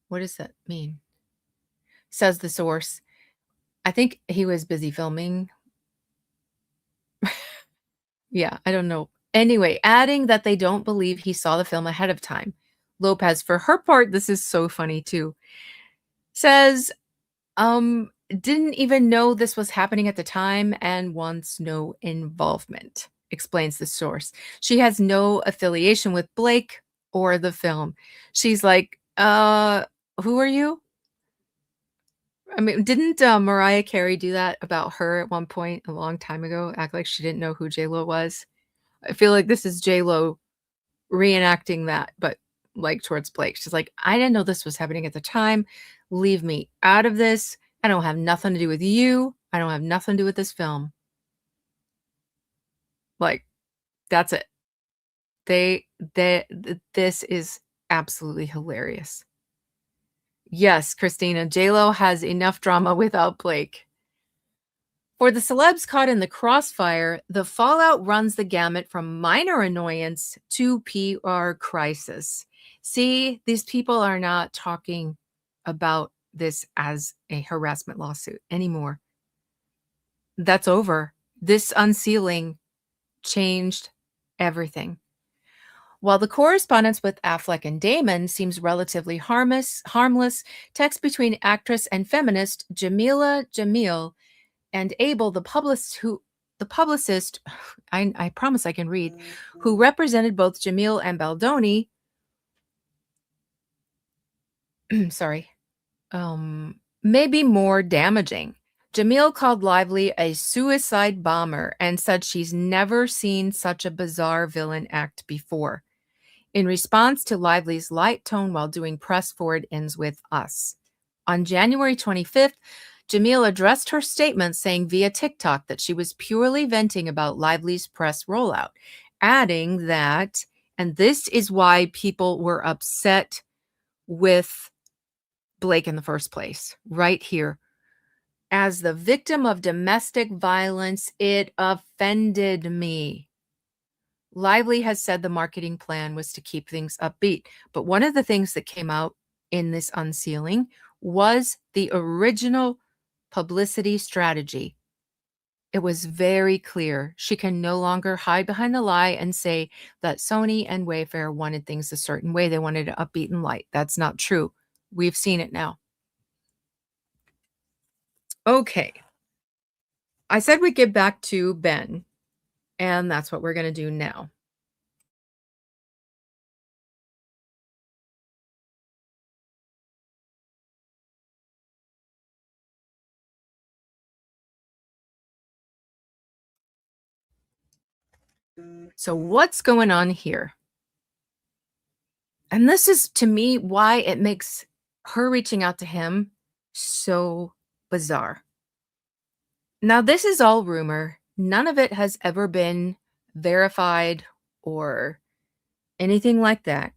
what does that mean? Says the source. I think he was busy filming. Yeah, I don't know. Anyway, adding that they don't believe he saw the film ahead of time. Lopez, for her part, this is so funny too, says, didn't even know this was happening at the time and wants no involvement, explains the source. She has no affiliation with Blake or the film. She's like, who are you? I mean, didn't Mariah Carey do that about her at one point a long time ago? Act like she didn't know who J-Lo was? I feel like this is J-Lo reenacting that, but like towards Blake. She's like, I didn't know this was happening at the time. Leave me out of this. I don't have nothing to do with you. I don't have nothing to do with this film. Like, that's it. This is absolutely hilarious. Yes, Christina, J-Lo has enough drama without Blake. For the celebs caught in the crossfire, the fallout runs the gamut from minor annoyance to PR crisis. See, these people are not talking about this as a harassment lawsuit anymore. That's over. This unsealing changed everything. While the correspondence with Affleck and Damon seems relatively harmless, text between actress and feminist Jamila Jamil and Abel, the publicist, I promise I can read, who represented both Jamil and Baldoni, sorry, may be more damaging. Jamil called Lively a suicide bomber and said she's never seen such a bizarre villain act before. In response to Lively's light tone while doing press for It Ends With Us. On January 25th, Jamil addressed her statement saying via TikTok that she was purely venting about Lively's press rollout, adding that, and this is why people were upset with Blake in the first place, right here. As the victim of domestic violence, it offended me. Lively has said the marketing plan was to keep things upbeat, but one of the things that came out in this unsealing was the original publicity strategy. It was very clear. She can no longer hide behind the lie and say that Sony and Wayfarer wanted things a certain way. They wanted it upbeat and light. That's not true. We've seen it now. Okay. I said we'd get back to Ben, and that's what we're going to do now. So what's going on here? And this is, to me, why it makes her reaching out to him so bizarre. Now, this is all rumor. None of it has ever been verified or anything like that.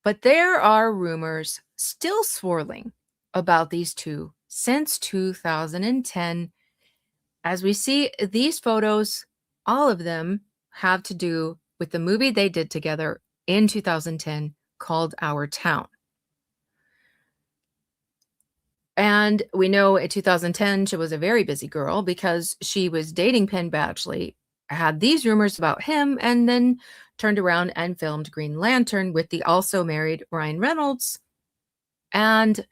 But there are rumors still swirling about these two since 2010. As we see, these photos, all of them have to do with the movie they did together in 2010 called Our Town. And we know in 2010, she was a very busy girl because she was dating Penn Badgley, had these rumors about him, and then turned around and filmed Green Lantern with the also married Ryan Reynolds. And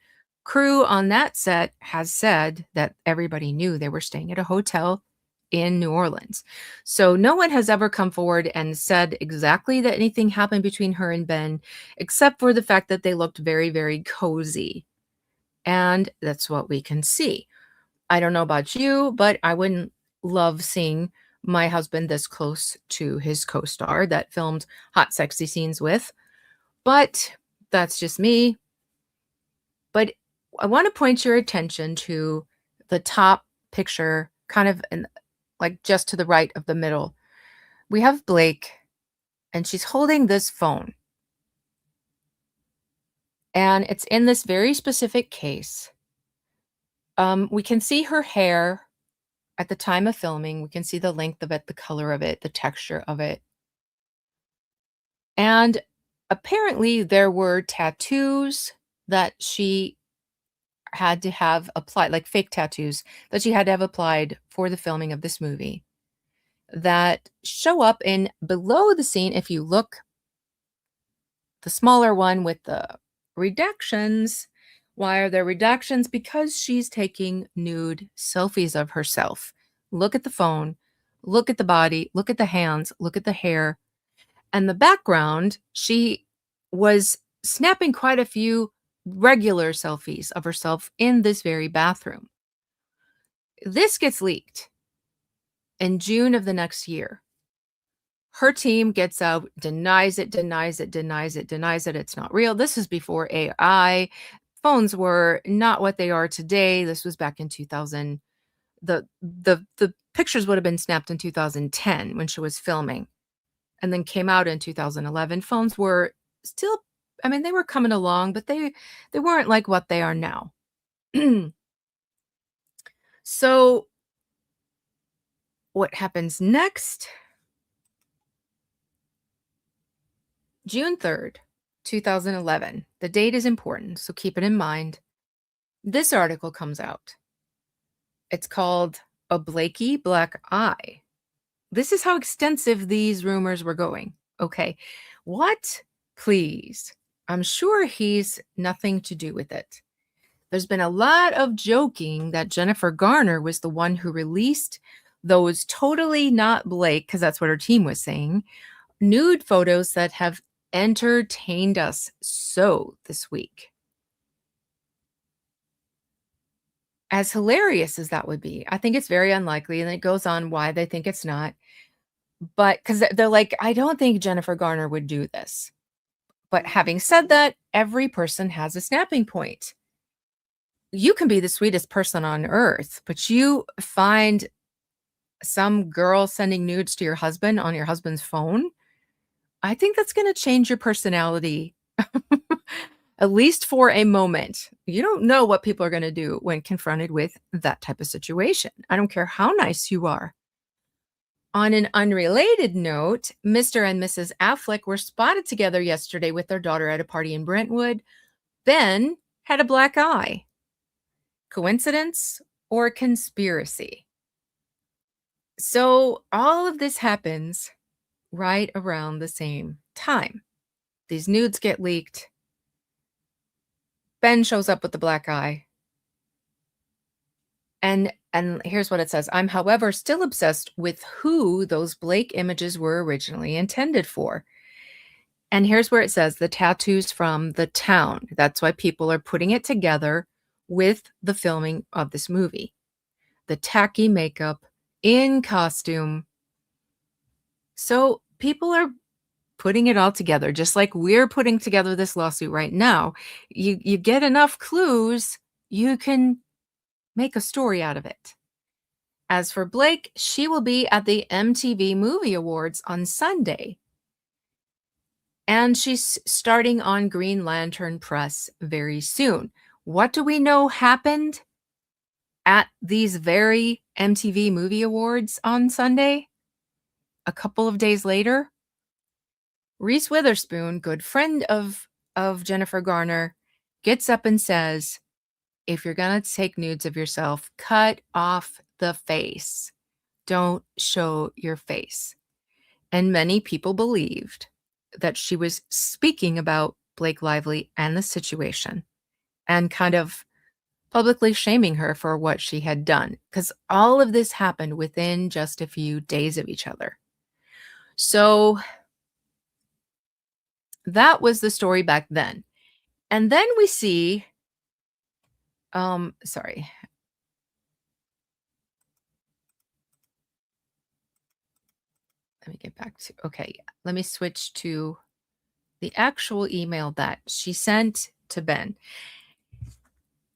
crew on that set has said that everybody knew they were staying at a hotel in New Orleans. So no one has ever come forward and said exactly that anything happened between her and Ben, except for the fact that they looked very, very cozy. And that's what we can see. I don't know about you, but I wouldn't love seeing my husband this close to his co-star that filmed hot, sexy scenes with. But that's just me. But I want to point your attention to the top picture, kind of in, like just to the right of the middle. We have Blake, and she's holding this phone. And it's in this very specific case. We can see her hair at the time of filming. We can see the length of it, the color of it, the texture of it. And apparently there were tattoos that she had to have applied, like fake tattoos that she had to have applied for the filming of this movie that show up in below the scene. If you look, the smaller one with the redactions. Why are there redactions? Because she's taking nude selfies of herself. Look at the phone, look at the body, look at the hands, look at the hair. And the background, she was snapping quite a few regular selfies of herself in this very bathroom. This gets leaked in June of the next year. Her team gets out, denies it, denies it, denies it, denies it. It's not real. This is before AI. Phones were not what they are today. This was back in 2000. The pictures would have been snapped in 2010 when she was filming, and then came out in 2011. Phones were still, I mean, they were coming along, but they weren't like what they are now. So what happens next? June 3rd, 2011. The date is important, so keep it in mind. This article comes out. It's called A Blakey Black Eye. This is how extensive these rumors were going. Okay. What? Please. I'm sure he's nothing to do with it. There's been a lot of joking that Jennifer Garner was the one who released those totally not Blake, because that's what her team was saying, nude photos that have entertained us so this week. As hilarious as that would be, I think it's very unlikely, and it goes on why they think it's not. But because they're like, I don't think Jennifer Garner would do this. But having said that, every person has a snapping point. You can be the sweetest person on earth, but you find some girl sending nudes to your husband on your husband's phone, I think that's going to change your personality, at least for a moment. You don't know what people are going to do when confronted with that type of situation. I don't care how nice you are. On an unrelated note, Mr. and Mrs. Affleck were spotted together yesterday with their daughter at a party in Brentwood. Ben had a black eye. Coincidence or conspiracy? So all of this happens right around the same time. These nudes get leaked. Ben shows up with the black eye. And here's what it says. I'm, however, still obsessed with who those Blake images were originally intended for. And here's where it says the tattoos from the town. That's why people are putting it together with the filming of this movie. The tacky makeup, in costume. So people are putting it all together, just like we're putting together this lawsuit right now. You get enough clues, you can make a story out of it. As for Blake, she will be at the MTV Movie Awards on Sunday. And she's starting on Green Lantern Press very soon. What do we know happened at these very MTV Movie Awards on Sunday? A couple of days later, Reese Witherspoon, good friend of Jennifer Garner, gets up and says, if you're going to take nudes of yourself, cut off the face. Don't show your face. And many people believed that she was speaking about Blake Lively and the situation and kind of publicly shaming her for what she had done, because all of this happened within just a few days of each other. So that was the story back then. And then we see, sorry, let me get back to, okay, let me switch to the actual email that she sent to Ben.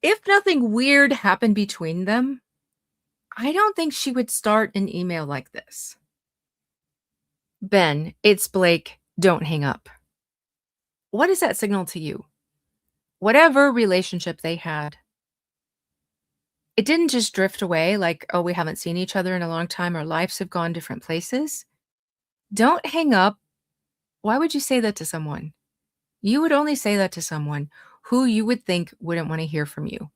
If nothing weird happened between them, I don't think she would start an email like this. Ben, it's Blake. Don't hang up. What does that signal to you? Whatever relationship they had, it didn't just drift away like, oh, we haven't seen each other in a long time. Our lives have gone different places. Don't hang up. Why would you say that to someone? You would only say that to someone who you would think wouldn't want to hear from you.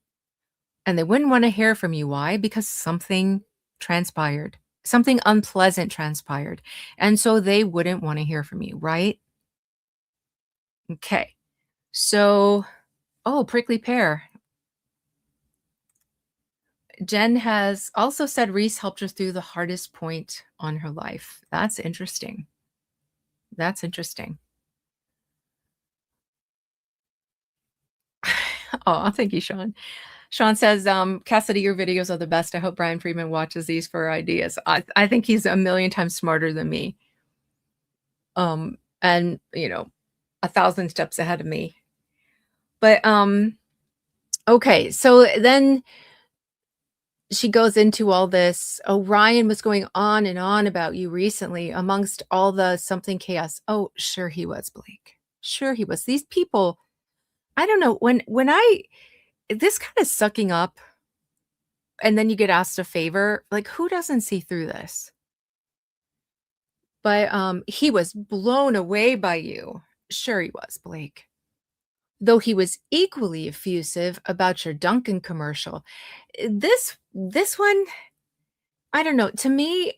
And they wouldn't want to hear from you. Why? Because something transpired, something unpleasant transpired. And so they wouldn't want to hear from you, right? Okay. So, oh, prickly pear. Jen has also said Reese helped her through the hardest point on her life. That's interesting. That's interesting. Oh, thank you, Sean. Sean says, Cassidy, your videos are the best. I hope Brian Friedman watches these for ideas. I think he's a million times smarter than me. And 1,000 steps ahead of me. But okay, so then she goes into all this. Oh, Ryan was going on and on about you recently amongst all the something chaos. Oh, sure he was, Blake. Sure he was. These people, I don't know, when I this kind of sucking up and then you get asked a favor, like who doesn't see through this? But he was blown away by you. Sure he was, Blake. Though he was equally effusive about your Duncan commercial. This one, I don't know. To me,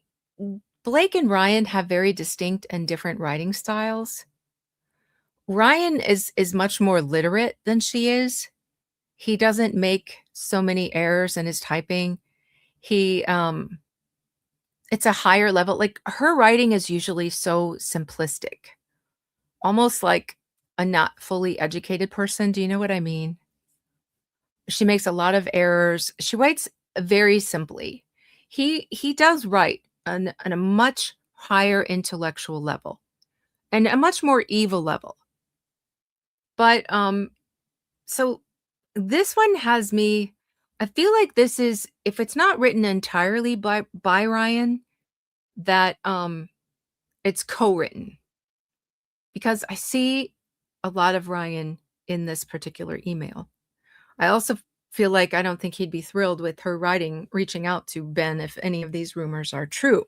Blake and Ryan have very distinct and different writing styles. Ryan is much more literate than she is. He doesn't make so many errors in his typing. He it's a higher level. Like her writing is usually so simplistic, almost like a not fully educated person. Do you know what I mean? She makes a lot of errors. She writes very simply. He does write on a much higher intellectual level and a much more evil level. But so this one has me, I feel like this is, if it's not written entirely by Ryan, that it's co-written, because I see a lot of Ryan in this particular email. I also feel like I don't think he'd be thrilled with her reaching out to Ben if any of these rumors are true.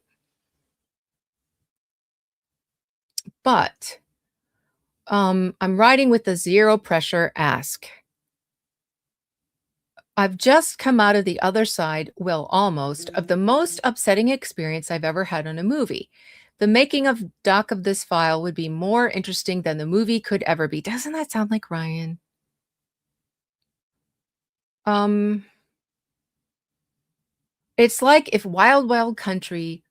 But I'm writing with a zero pressure ask. I've just come out of the other side, well, almost, of the most upsetting experience I've ever had on a movie. The making of doc of this file would be more interesting than the movie could ever be. Doesn't that sound like Ryan? It's like if Wild Wild Country,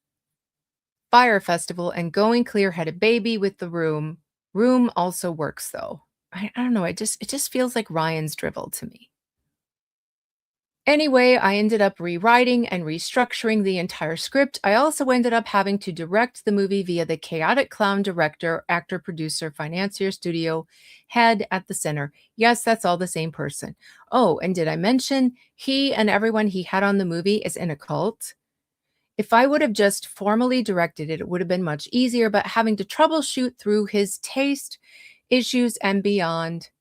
Fire Festival, and Going Clear had a baby with the Room. Room also works though. I don't know. It just feels like Ryan's drivel to me. Anyway, I ended up rewriting and restructuring the entire script. I also ended up having to direct the movie via the chaotic clown director, actor, producer, financier, studio head at the center. Yes, that's all the same person. Oh, and did I mention he and everyone he had on the movie is in a cult? If I would have just formally directed it, it would have been much easier, but having to troubleshoot through his taste issues and beyond.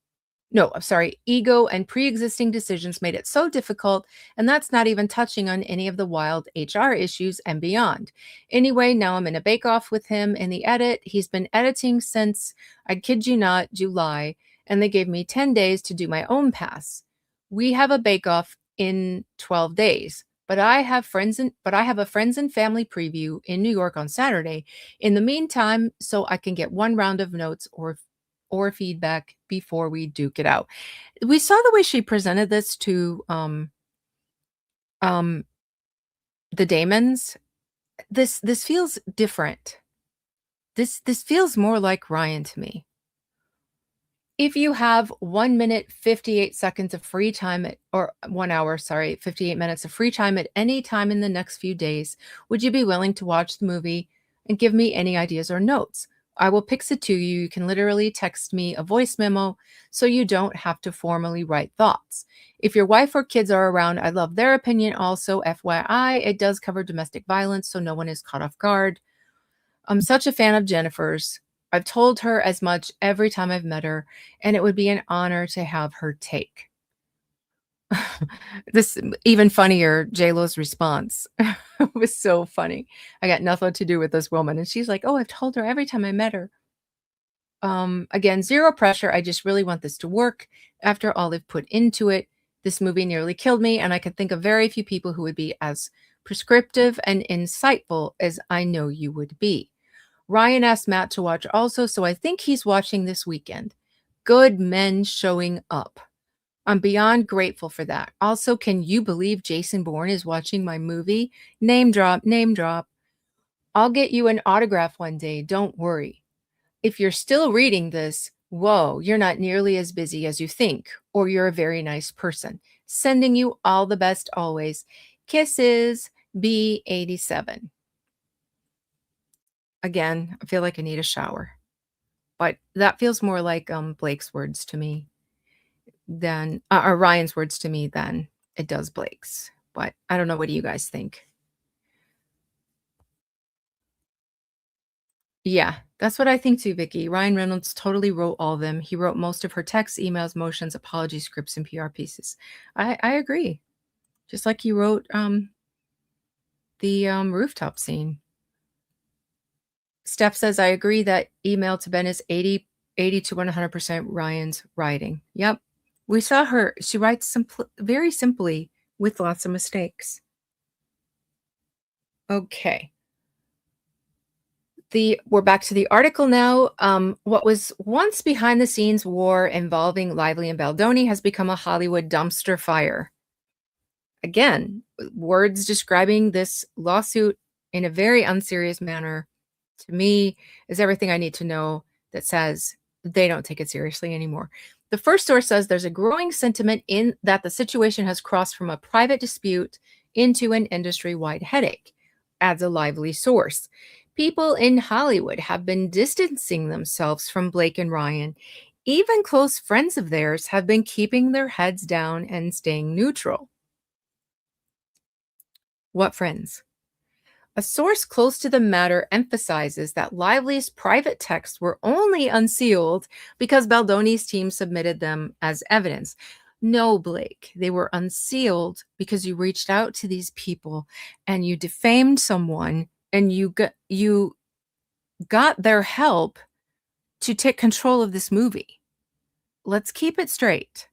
No, I'm sorry, ego and pre-existing decisions made it so difficult, and that's not even touching on any of the wild HR issues and beyond. Anyway, now I'm in a bake-off with him in the edit. He's been editing since, I kid you not, July, and they gave me 10 days to do my own pass. We have a bake-off in 12 days. But I have a friends and family preview in New York on Saturday. In the meantime, so I can get one round of notes or or feedback before we duke it out. We saw the way she presented this to um the Damons. This feels different. This feels more like Ryan to me. If you have 1 minute, 58 seconds of free time or 1 hour, sorry, 58 minutes of free time at any time in the next few days, would you be willing to watch the movie and give me any ideas or notes? I will pix it to you. You can literally text me a voice memo so you don't have to formally write thoughts. If your wife or kids are around, I'd love their opinion also. FYI, it does cover domestic violence, so no one is caught off guard. I'm such a fan of Jennifer's. I've told her as much every time I've met her, and it would be an honor to have her take. This even funnier, JLo's response was so funny. I got nothing to do with this woman. And she's like, oh, I've told her every time I met her. Again, zero pressure. I just really want this to work. After all they've put into it, this movie nearly killed me, and I could think of very few people who would be as prescriptive and insightful as I know you would be. Ryan asked Matt to watch also, so I think he's watching this weekend. Good men showing up. I'm beyond grateful for that. Also, can you believe Jason Bourne is watching my movie? Name drop, name drop. I'll get you an autograph one day, don't worry. If you're still reading this, whoa, you're not nearly as busy as you think, or you're a very nice person. Sending you all the best always. Kisses, B87. Again, I feel like I need a shower. But that feels more like Blake's words to me than or Ryan's words to me than it does Blake's. But I don't know. What do you guys think? Yeah, that's what I think too, Vicky. Ryan Reynolds totally wrote all of them. He wrote most of her texts, emails, motions, apology scripts, and PR pieces. I agree. Just like he wrote the rooftop scene. Steph says, I agree that email to Ben is 80 to 100% Ryan's writing. Yep. We saw her. She writes very simply with lots of mistakes. Okay. We're back to the article now. What was once behind the scenes war involving Lively and Baldoni has become a Hollywood dumpster fire. Again, words describing this lawsuit in a very unserious manner, to me, is everything I need to know that says they don't take it seriously anymore. The first source says there's a growing sentiment in that the situation has crossed from a private dispute into an industry-wide headache, adds a Lively source. People in Hollywood have been distancing themselves from Blake and Ryan. Even close friends of theirs have been keeping their heads down and staying neutral. What friends? A source close to the matter emphasizes that Lively's private texts were only unsealed because Baldoni's team submitted them as evidence. No, Blake, they were unsealed because you reached out to these people and you defamed someone and you got their help to take control of this movie. Let's keep it straight.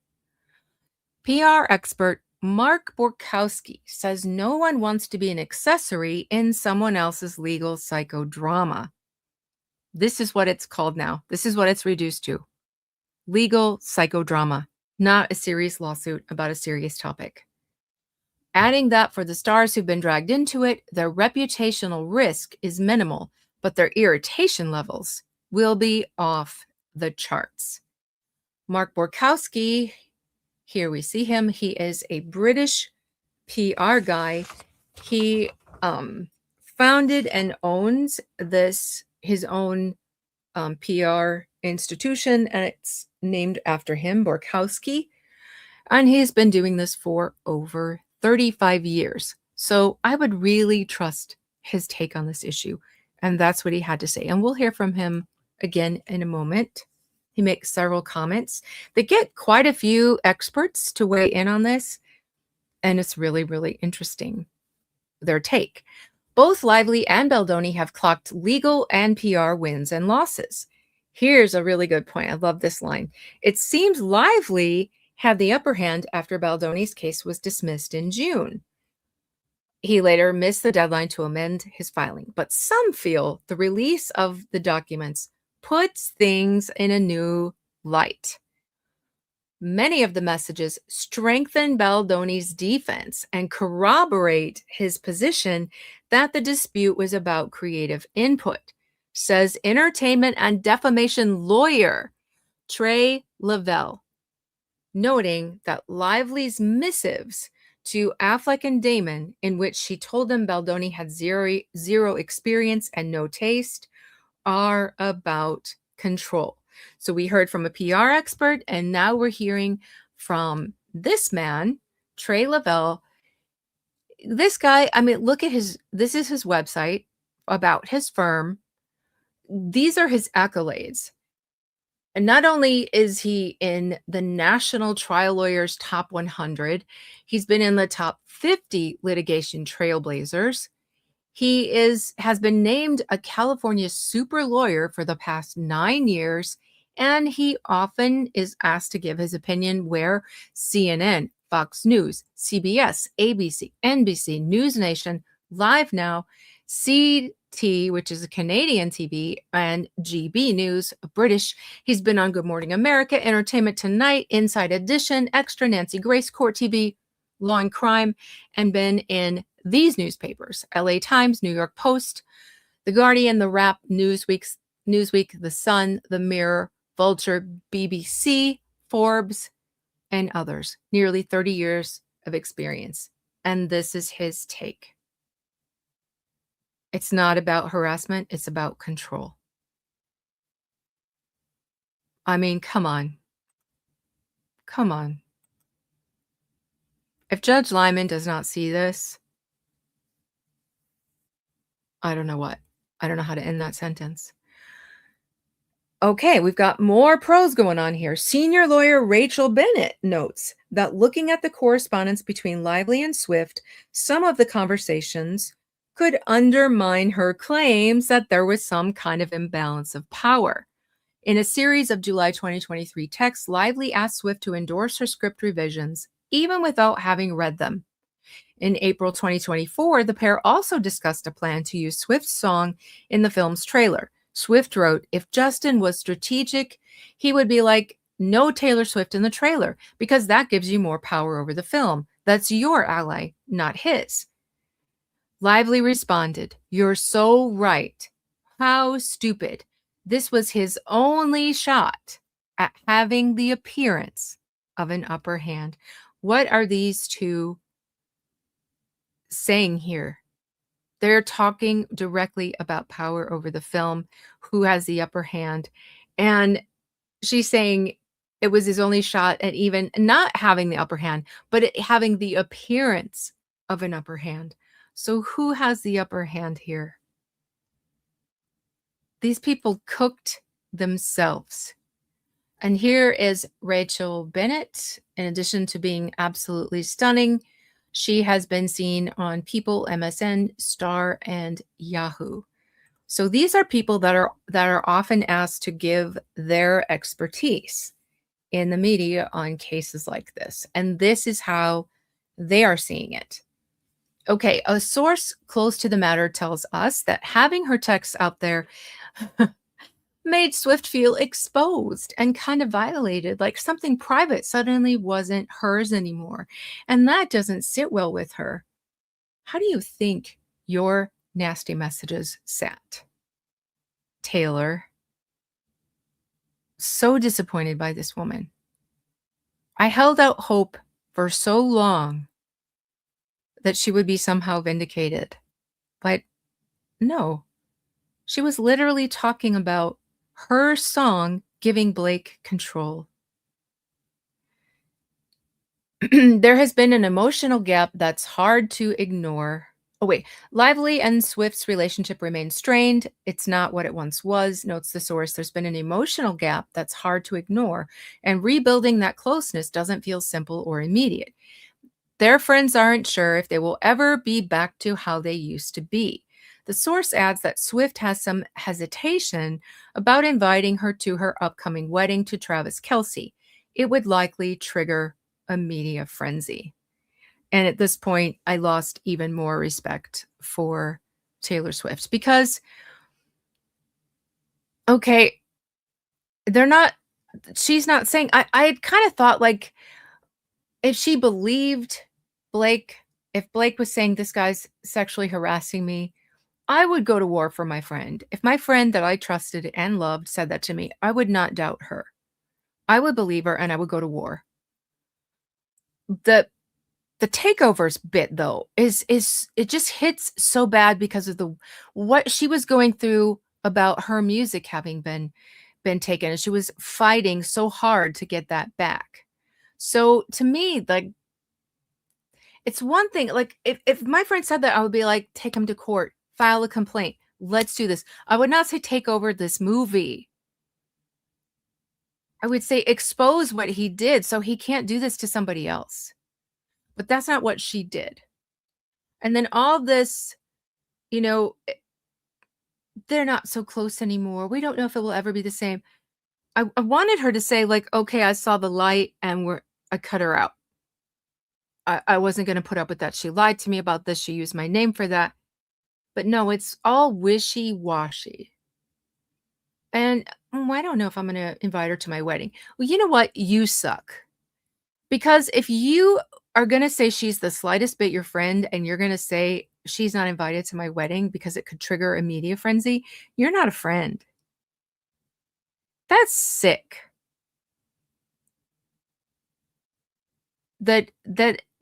PR expert Mark Borkowski says no one wants to be an accessory in someone else's legal psychodrama. This is what it's called now. This is what it's reduced to. Legal psychodrama, not a serious lawsuit about a serious topic. Adding that for the stars who've been dragged into it, their reputational risk is minimal, but their irritation levels will be off the charts. Mark Borkowski, here we see him. He is a British PR guy. He founded and owns his own PR institution, and it's named after him, Borkowski. And he's been doing this for over 35 years. So I would really trust his take on this issue. And that's what he had to say. And we'll hear from him again in a moment. He makes several comments. They get quite a few experts to weigh in on this. And it's really, really interesting, their take. Both Lively and Baldoni have clocked legal and PR wins and losses. Here's a really good point. I love this line. It seems Lively had the upper hand after Baldoni's case was dismissed in June. He later missed the deadline to amend his filing, but some feel the release of the documents puts things in a new light. Many of the messages strengthen Baldoni's defense and corroborate his position that the dispute was about creative input, says entertainment and defamation lawyer Trey Lavelle, noting that Lively's missives to Affleck and Damon, in which she told them Baldoni had zero experience and no taste, are about control. So we heard from a PR expert, and now we're hearing from this man, Trey Lavelle. This guy, I mean, look at this is his website about his firm. These are his accolades. And not only is he in the National Trial Lawyers Top 100, he's been in the top 50 litigation trailblazers. He has been named a California super lawyer for the past 9 years, and he often is asked to give his opinion where CNN, Fox News, CBS, ABC, NBC, News Nation, Live Now, CT, which is a Canadian TV, and GB News, a British. He's been on Good Morning America, Entertainment Tonight, Inside Edition, Extra, Nancy Grace, Court TV, Law and Crime, and been in these newspapers: LA Times, New York Post, The Guardian, The Wrap, Newsweek, The Sun, The Mirror, Vulture, BBC, Forbes, and others. Nearly 30 years of experience. And this is his take. It's not about harassment, it's about control. I mean, come on. Come on. If Judge Lyman does not see this, I don't know what. I don't know how to end that sentence. Okay, we've got more pros going on here. Senior lawyer Rachel Bennett notes that looking at the correspondence between Lively and Swift, some of the conversations could undermine her claims that there was some kind of imbalance of power. In a series of July 2023 texts, Lively asked Swift to endorse her script revisions, even without having read them. In April 2024, the pair also discussed a plan to use Swift's song in the film's trailer. Swift wrote, "If Justin was strategic, he would be like, no Taylor Swift in the trailer, because that gives you more power over the film. That's your ally, not his." Lively responded, "You're so right. How stupid. This was his only shot at having the appearance of an upper hand." What are these two saying here? They're talking directly about power over the film, who has the upper hand. And she's saying it was his only shot at even not having the upper hand, but having the appearance of an upper hand. So who has the upper hand here? These people cooked themselves. And here is Rachel Bennett. In addition to being absolutely stunning, she has been seen on People, MSN, Star, and Yahoo. So these are people that are often asked to give their expertise in the media on cases like this. And this is how they are seeing it. Okay, a source close to the matter tells us that having her texts out there made Swift feel exposed and kind of violated, like something private suddenly wasn't hers anymore. And that doesn't sit well with her. How do you think your nasty messages sat? Taylor, so disappointed by this woman. I held out hope for so long that she would be somehow vindicated. But no, she was literally talking about her song giving Blake control. There has been an emotional gap that's hard to ignore. Oh, wait. Lively and Swift's relationship remains strained. It's not what it once was, notes the source. There's been an emotional gap that's hard to ignore, and rebuilding that closeness doesn't feel simple or immediate. Their friends aren't sure if they will ever be back to how they used to be. The source adds that Swift has some hesitation about inviting her to her upcoming wedding to Travis Kelce. It would likely trigger a media frenzy. And at this point, I lost even more respect for Taylor Swift because, okay, they're not she's not saying I had kinda thought, like, if she believed Blake if Blake was saying, "This guy's sexually harassing me," I would go to war for my friend. If my friend that I trusted and loved said that to me, I would not doubt her. I would believe her, and I would go to war. The the takeovers bit, though, is it just hits so bad because of the what she was going through about her music having been taken, and she was fighting so hard to get that back. So, to me, like, it's one thing, like, if my friend said that, I would be like, "Take him to court, file a complaint, let's do this." I would not say, "Take over this movie." I would say, "Expose what he did so he can't do this to somebody else." But that's not what she did. And then all this, you know, they're not so close anymore. We don't know if it will ever be the same. I wanted her to say, like, "Okay, I saw the light and I cut her out. I wasn't gonna put up with that. She lied to me about this. She used my name for that." But no, it's all wishy-washy. And, I don't know if I'm gonna invite her to my wedding. Well, you know what? You suck. Because if you are gonna say she's the slightest bit your friend and you're gonna say she's not invited to my wedding because it could trigger a media frenzy, you're not a friend. That's sick. That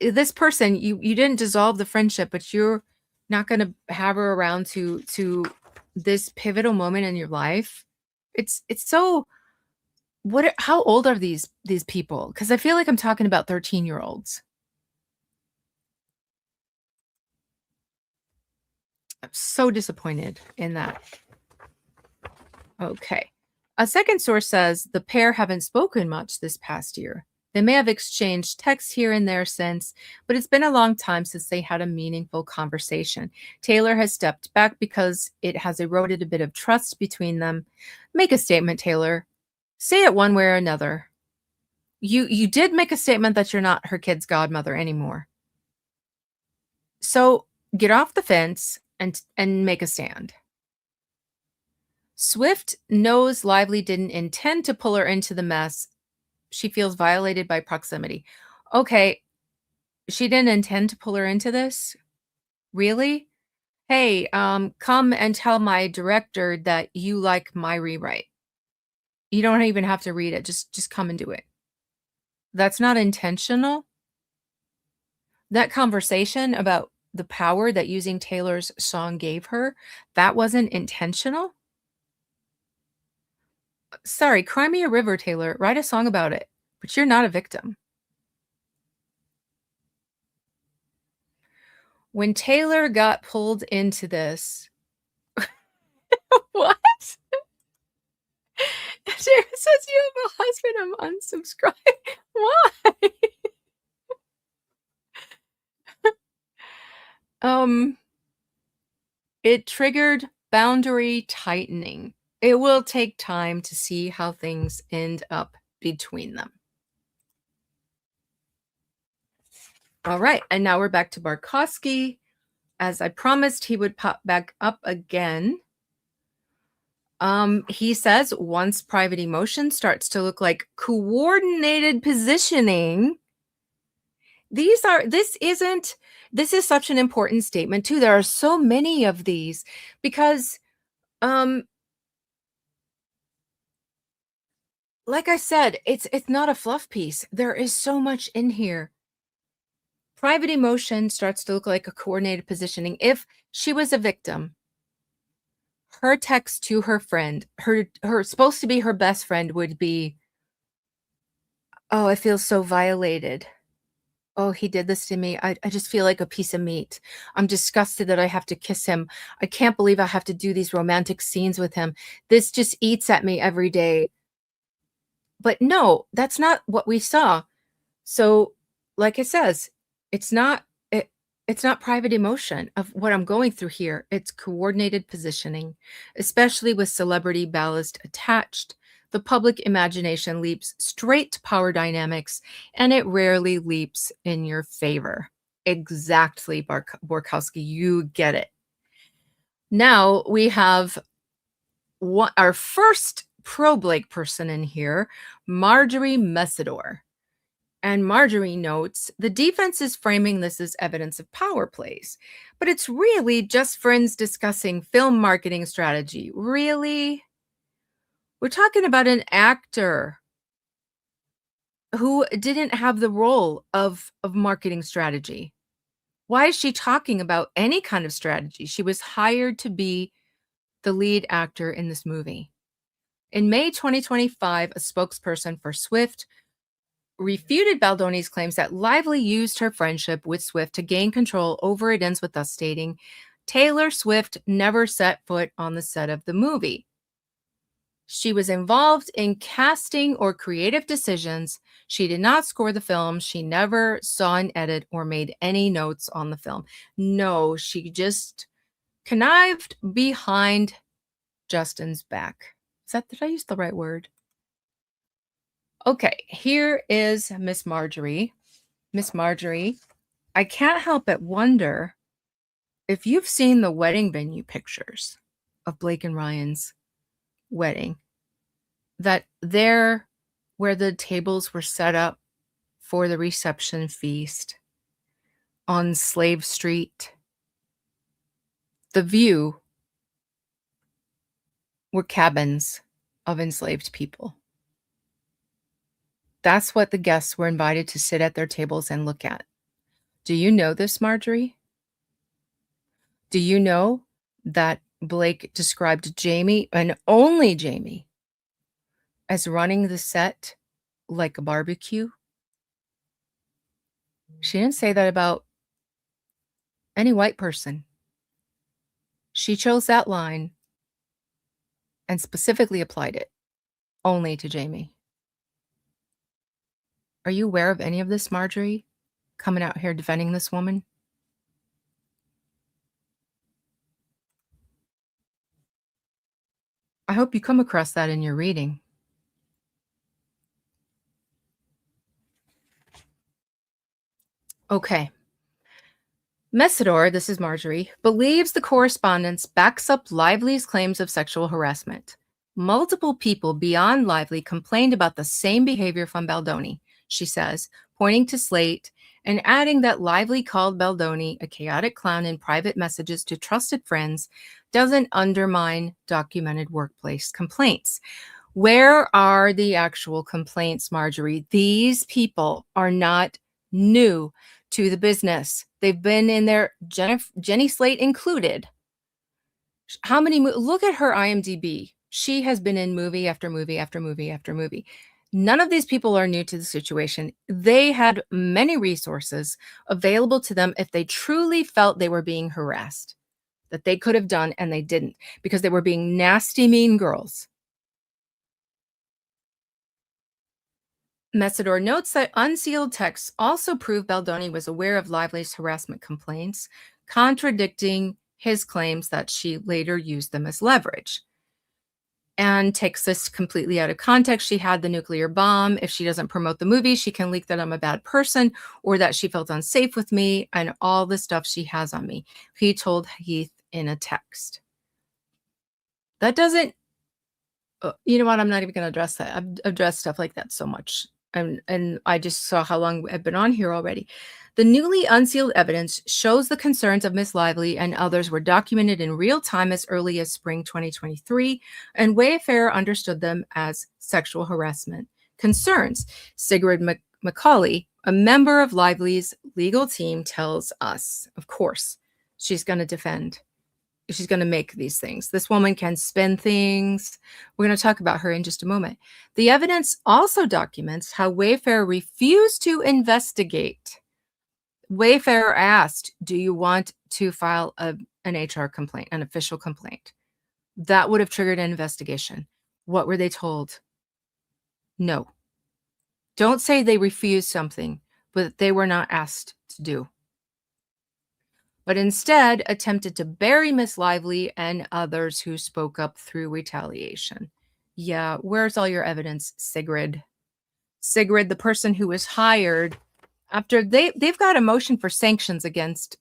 this person, you didn't dissolve the friendship, but you're not gonna have her around to this pivotal moment in your life. It's so how old are these people? Because I feel like I'm talking about 13-year-olds. I'm so disappointed in that. Okay. A second source says the pair haven't spoken much this past year. They may have exchanged texts here and there since, but it's been a long time since they had a meaningful conversation. Taylor has stepped back because it has eroded a bit of trust between them. Make a statement, Taylor. Say it one way or another. You did make a statement that you're not her kid's godmother anymore. So get off the fence and make a stand. Swift knows Lively didn't intend to pull her into the mess. She feels violated by proximity. Okay, she didn't intend to pull her into this? Really? Hey, come and tell my director that you like my rewrite. You don't even have to read it. Just come and do it. That's not intentional. That conversation about the power that using Taylor's song gave her, that wasn't intentional? Sorry, cry me a river, Taylor. Write a song about it. But you're not a victim. When Taylor got pulled into this what? Sarah says you have a husband, I'm unsubscribed. Why? Um, it triggered boundary tightening. It will take time to see how things end up between them. All right, and now we're back to Barkowski. As I promised, he would pop back up again. He says once private emotion starts to look like coordinated positioning, this is such an important statement too. There are so many of these because um like I said, it's not a fluff piece. There is so much in here. Private emotion starts to look like a coordinated positioning. If she was a victim, her text to her friend, her supposed to be her best friend would be, "Oh, I feel so violated. Oh, he did this to me. I just feel like a piece of meat. I'm disgusted that I have to kiss him. I can't believe I have to do these romantic scenes with him. This just eats at me every day." But no, that's not what we saw. So, like it says, it's not it's not private emotion of what I'm going through here. It's coordinated positioning, especially with celebrity ballast attached. The public imagination leaps straight to power dynamics, and it rarely leaps in your favor. Exactly, Borkowski, you get it. Now we have our first pro-Blake person in here, Marjorie Messidor. And Marjorie notes the defense is framing this as evidence of power plays, but it's really just friends discussing film marketing strategy. Really? We're talking about an actor who didn't have the role of marketing strategy. Why is she talking about any kind of strategy? She was hired to be the lead actor in this movie. In May 2025, a spokesperson for Swift refuted Baldoni's claims that Lively used her friendship with Swift to gain control over it, ends with us stating, Taylor Swift never set foot on the set of the movie. She was involved in casting or creative decisions. She did not score the film. She never saw an edit or made any notes on the film. No, she just connived behind Justin's back. Did I use the right word? Okay, here is Miss Marjorie. Miss Marjorie, I can't help but wonder if you've seen the wedding venue pictures of Blake and Ryan's wedding, that there where the tables were set up for the reception feast on Slave Street, the view were cabins of enslaved people. That's what the guests were invited to sit at their tables and look at. Do you know this, Marjorie? Do you know that Blake described Jamie, and only Jamie, as running the set like a barbecue? She didn't say that about any white person. She chose that line and specifically applied it only to Jamie. Are you aware of any of this, Marjorie? Coming out here defending this woman? I hope you come across that in your reading. Okay. Messidor, this is Marjorie, believes the correspondence backs up Lively's claims of sexual harassment. Multiple people beyond Lively complained about the same behavior from Baldoni, she says, pointing to Slate and adding that Lively called Baldoni a chaotic clown in private messages to trusted friends doesn't undermine documented workplace complaints. Where are the actual complaints, Marjorie? These people are not new to the business. They've been in there, Jenny Slate included. How many? Look at her IMDb. She has been in movie after movie after movie after movie. None of these people are new to the situation. They had many resources available to them if they truly felt they were being harassed, that they could have done, and they didn't, because they were being nasty, mean girls. Messidor notes that unsealed texts also prove Baldoni was aware of Lively's harassment complaints, contradicting his claims that she later used them as leverage. And takes this completely out of context. She had the nuclear bomb. If she doesn't promote the movie, she can leak that I'm a bad person or that she felt unsafe with me and all the stuff she has on me. He told Heath in a text. That doesn't, you know what? I'm not even going to address that. I've addressed stuff like that so much. And I just saw how long I've been on here already. The newly unsealed evidence shows the concerns of Miss Lively and others were documented in real time as early as spring 2023, and Wayfarer understood them as sexual harassment concerns. Sigrid Macaulay, a member of Lively's legal team, tells us, of course, she's going to defend. She's going to make these things. This woman can spin things. We're going to talk about her in just a moment. The evidence also documents how Wayfarer refused to investigate. Wayfarer asked, do you want to file an HR complaint, an official complaint? That would have triggered an investigation. What were they told? No. Don't say they refused something, but they were not asked to do. But instead attempted to bury Miss Lively and others who spoke up through retaliation. Yeah, where's all your evidence, Sigrid? Sigrid, the person who was hired after they've got a motion for sanctions against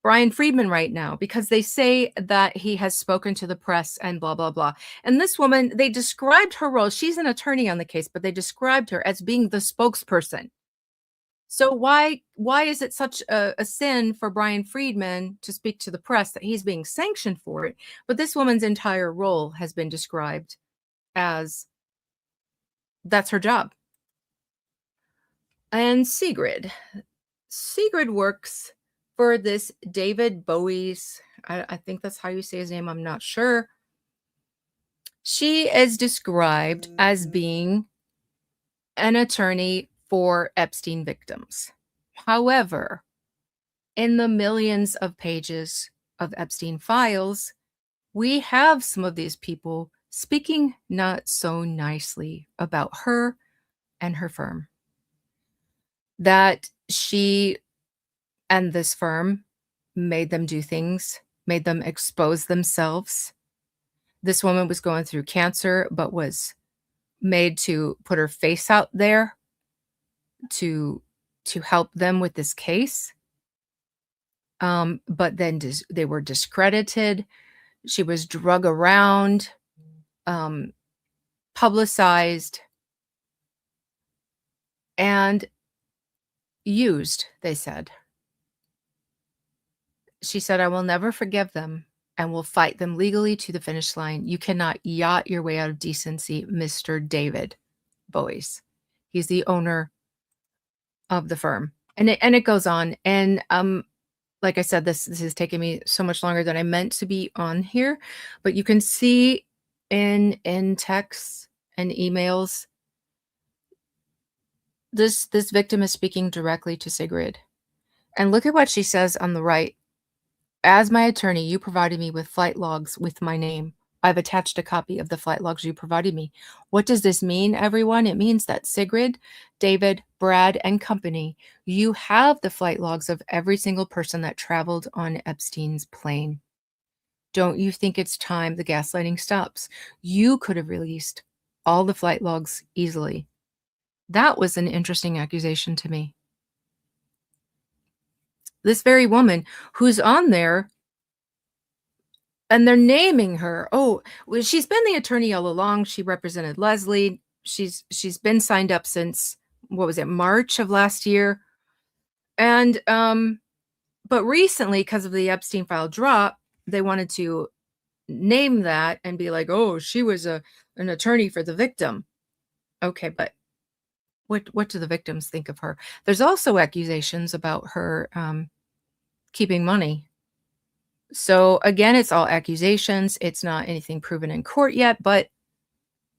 Brian Friedman right now because they say that he has spoken to the press and blah, blah, blah. And this woman, they described her role. She's an attorney on the case, but they described her as being the spokesperson. So why is it such a sin for Brian Friedman to speak to the press that he's being sanctioned for it? But this woman's entire role has been described as that's her job. And Sigrid works for this David Bowie's, I think that's how you say his name, I'm not sure. She is described as being an attorney for Epstein victims. However, in the millions of pages of Epstein files, we have some of these people speaking not so nicely about her and her firm. That she and this firm made them do things, made them expose themselves. This woman was going through cancer, but was made to put her face out there to help them with this case. But then they were discredited. She was drug around, publicized, and used, they said. She said, I will never forgive them and will fight them legally to the finish line. You cannot yacht your way out of decency, Mr. David Bowies. He's the owner of the firm. And it goes on. And like I said, this has taken me so much longer than I meant to be on here. But you can see in texts and emails, this victim is speaking directly to Sigrid. And look at what she says on the right. As my attorney, you provided me with flight logs with my name. I've attached a copy of the flight logs you provided me. What does this mean, everyone? It means that Sigrid, David, Brad, and company, you have the flight logs of every single person that traveled on Epstein's plane. Don't you think it's time the gaslighting stops? You could have released all the flight logs easily. That was an interesting accusation to me. This very woman who's on there, and they're naming her. Oh, well, she's been the attorney all along. She represented Leslie. She's been signed up since, what was it, March of last year. And but recently, because of the Epstein file drop, they wanted to name that and be like, oh, she was an attorney for the victim. Okay, but what do the victims think of her? There's also accusations about her keeping money. So again, it's all accusations. It's not anything proven in court yet, but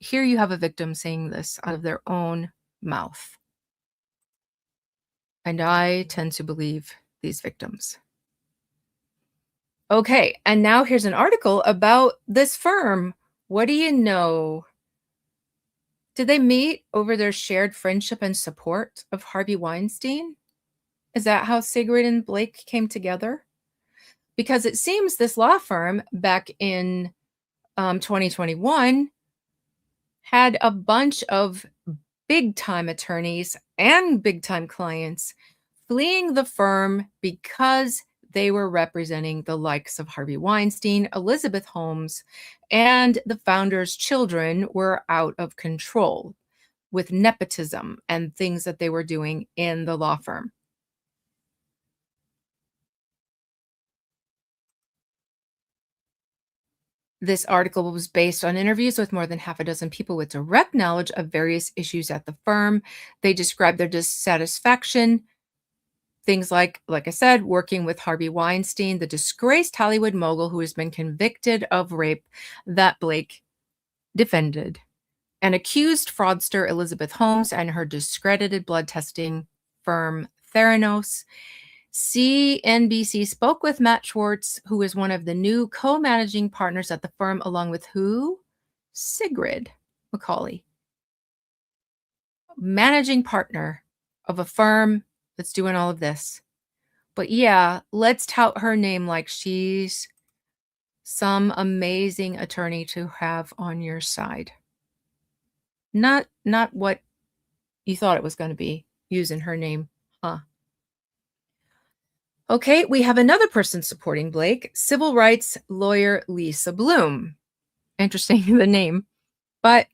here you have a victim saying this out of their own mouth. And I tend to believe these victims. Okay, and now here's an article about this firm. What do you know? Did they meet over their shared friendship and support of Harvey Weinstein? Is that how Sigrid and Blake came together? Because it seems this law firm back in 2021 had a bunch of big-time attorneys and big-time clients fleeing the firm because they were representing the likes of Harvey Weinstein, Elizabeth Holmes, and the founder's children were out of control with nepotism and things that they were doing in the law firm. This article was based on interviews with more than half a dozen people with direct knowledge of various issues at the firm. They described their dissatisfaction, things like I said, working with Harvey Weinstein, the disgraced Hollywood mogul who has been convicted of rape that Blake defended, and accused fraudster Elizabeth Holmes and her discredited blood testing firm Theranos. CNBC spoke with Matt Schwartz, who is one of the new co-managing partners at the firm, along with who? Sigrid McCauley, managing partner of a firm that's doing all of this. But yeah, let's tout her name like she's some amazing attorney to have on your side. Not what you thought it was going to be, using her name, huh? Okay, we have another person supporting Blake, civil rights lawyer Lisa Bloom. Interesting, the name. But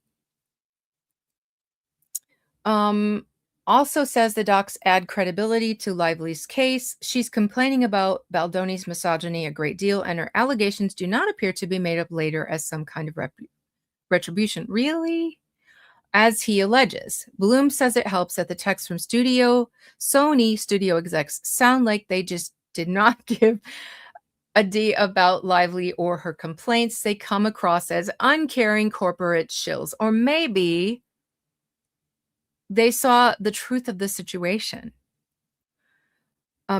um, also says the docs add credibility to Lively's case. She's complaining about Baldoni's misogyny a great deal, and her allegations do not appear to be made up later as some kind of retribution. Really? As he alleges. Bloom says it helps that the texts from Sony studio execs sound like they just did not give a D about Lively or her complaints. They come across as uncaring corporate shills. Or maybe they saw the truth of the situation.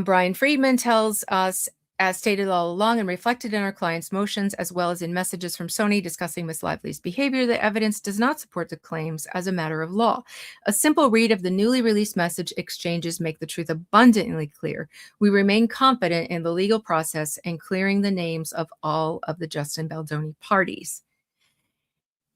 Brian Friedman tells us, as stated all along and reflected in our client's motions, as well as in messages from Sony discussing Miss Lively's behavior, the evidence does not support the claims as a matter of law. A simple read of the newly released message exchanges make the truth abundantly clear. We remain confident in the legal process and clearing the names of all of the Justin Baldoni parties.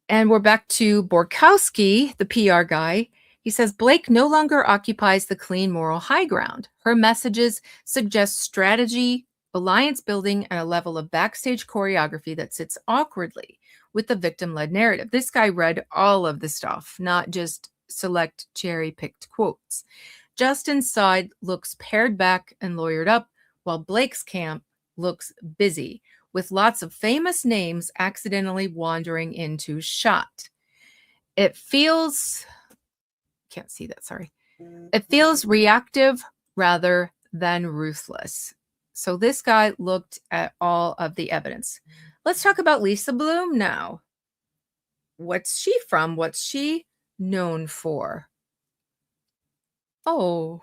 And we're back to Borkowski, the PR guy. He says Blake no longer occupies the clean moral high ground. Her messages suggest strategy, alliance building, and a level of backstage choreography that sits awkwardly with the victim-led narrative. This guy read all of the stuff, not just select cherry-picked quotes. Justin's side looks pared back and lawyered up, while Blake's camp looks busy, with lots of famous names accidentally wandering into shot. It feels, can't see that, sorry. It feels reactive rather than ruthless. So this guy looked at all of the evidence. Let's talk about Lisa Bloom now. What's she from? What's she known for? Oh,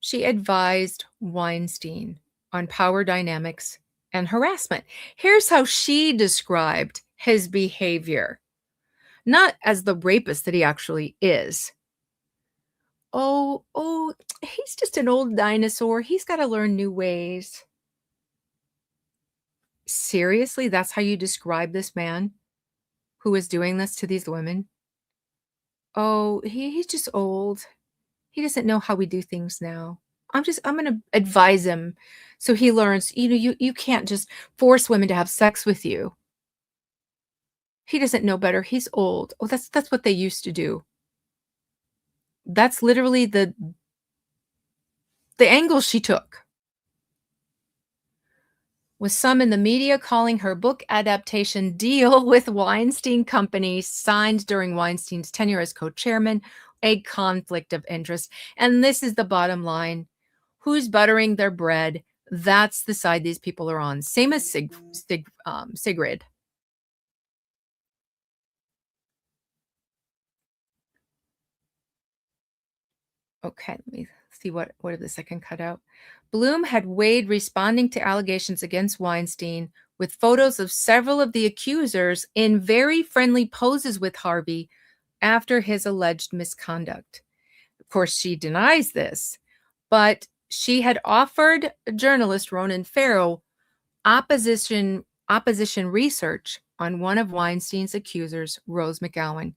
she advised Weinstein on power dynamics and harassment. Here's how she described his behavior, not as the rapist that he actually is. Oh, he's just an old dinosaur. He's got to learn new ways. Seriously, that's how you describe this man who is doing this to these women? Oh, he's just old. He doesn't know how we do things now. I'm going to advise him so he learns, you can't just force women to have sex with you. He doesn't know better. He's old. Oh, that's what they used to do. That's literally the angle she took. With some in the media calling her book adaptation deal with Weinstein Company signed during Weinstein's tenure as co-chairman a conflict of interest. And this is the bottom line. Who's buttering their bread? That's the side these people are on. Same as Sigrid. Okay, let me see what if this I can cut out. Bloom had weighed responding to allegations against Weinstein with photos of several of the accusers in very friendly poses with Harvey after his alleged misconduct. Of course, she denies this, but she had offered journalist Ronan Farrow opposition research on one of Weinstein's accusers, Rose McGowan.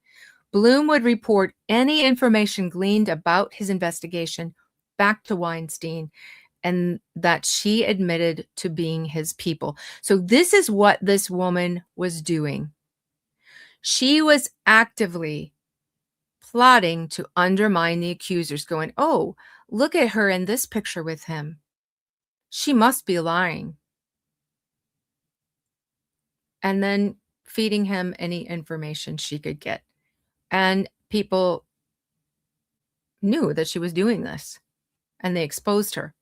Bloom would report any information gleaned about his investigation back to Weinstein, and that she admitted to being his people. So this is what this woman was doing. She was actively plotting to undermine the accusers, going, oh, look at her in this picture with him. She must be lying. And then feeding him any information she could get. And people knew that she was doing this, and they exposed her.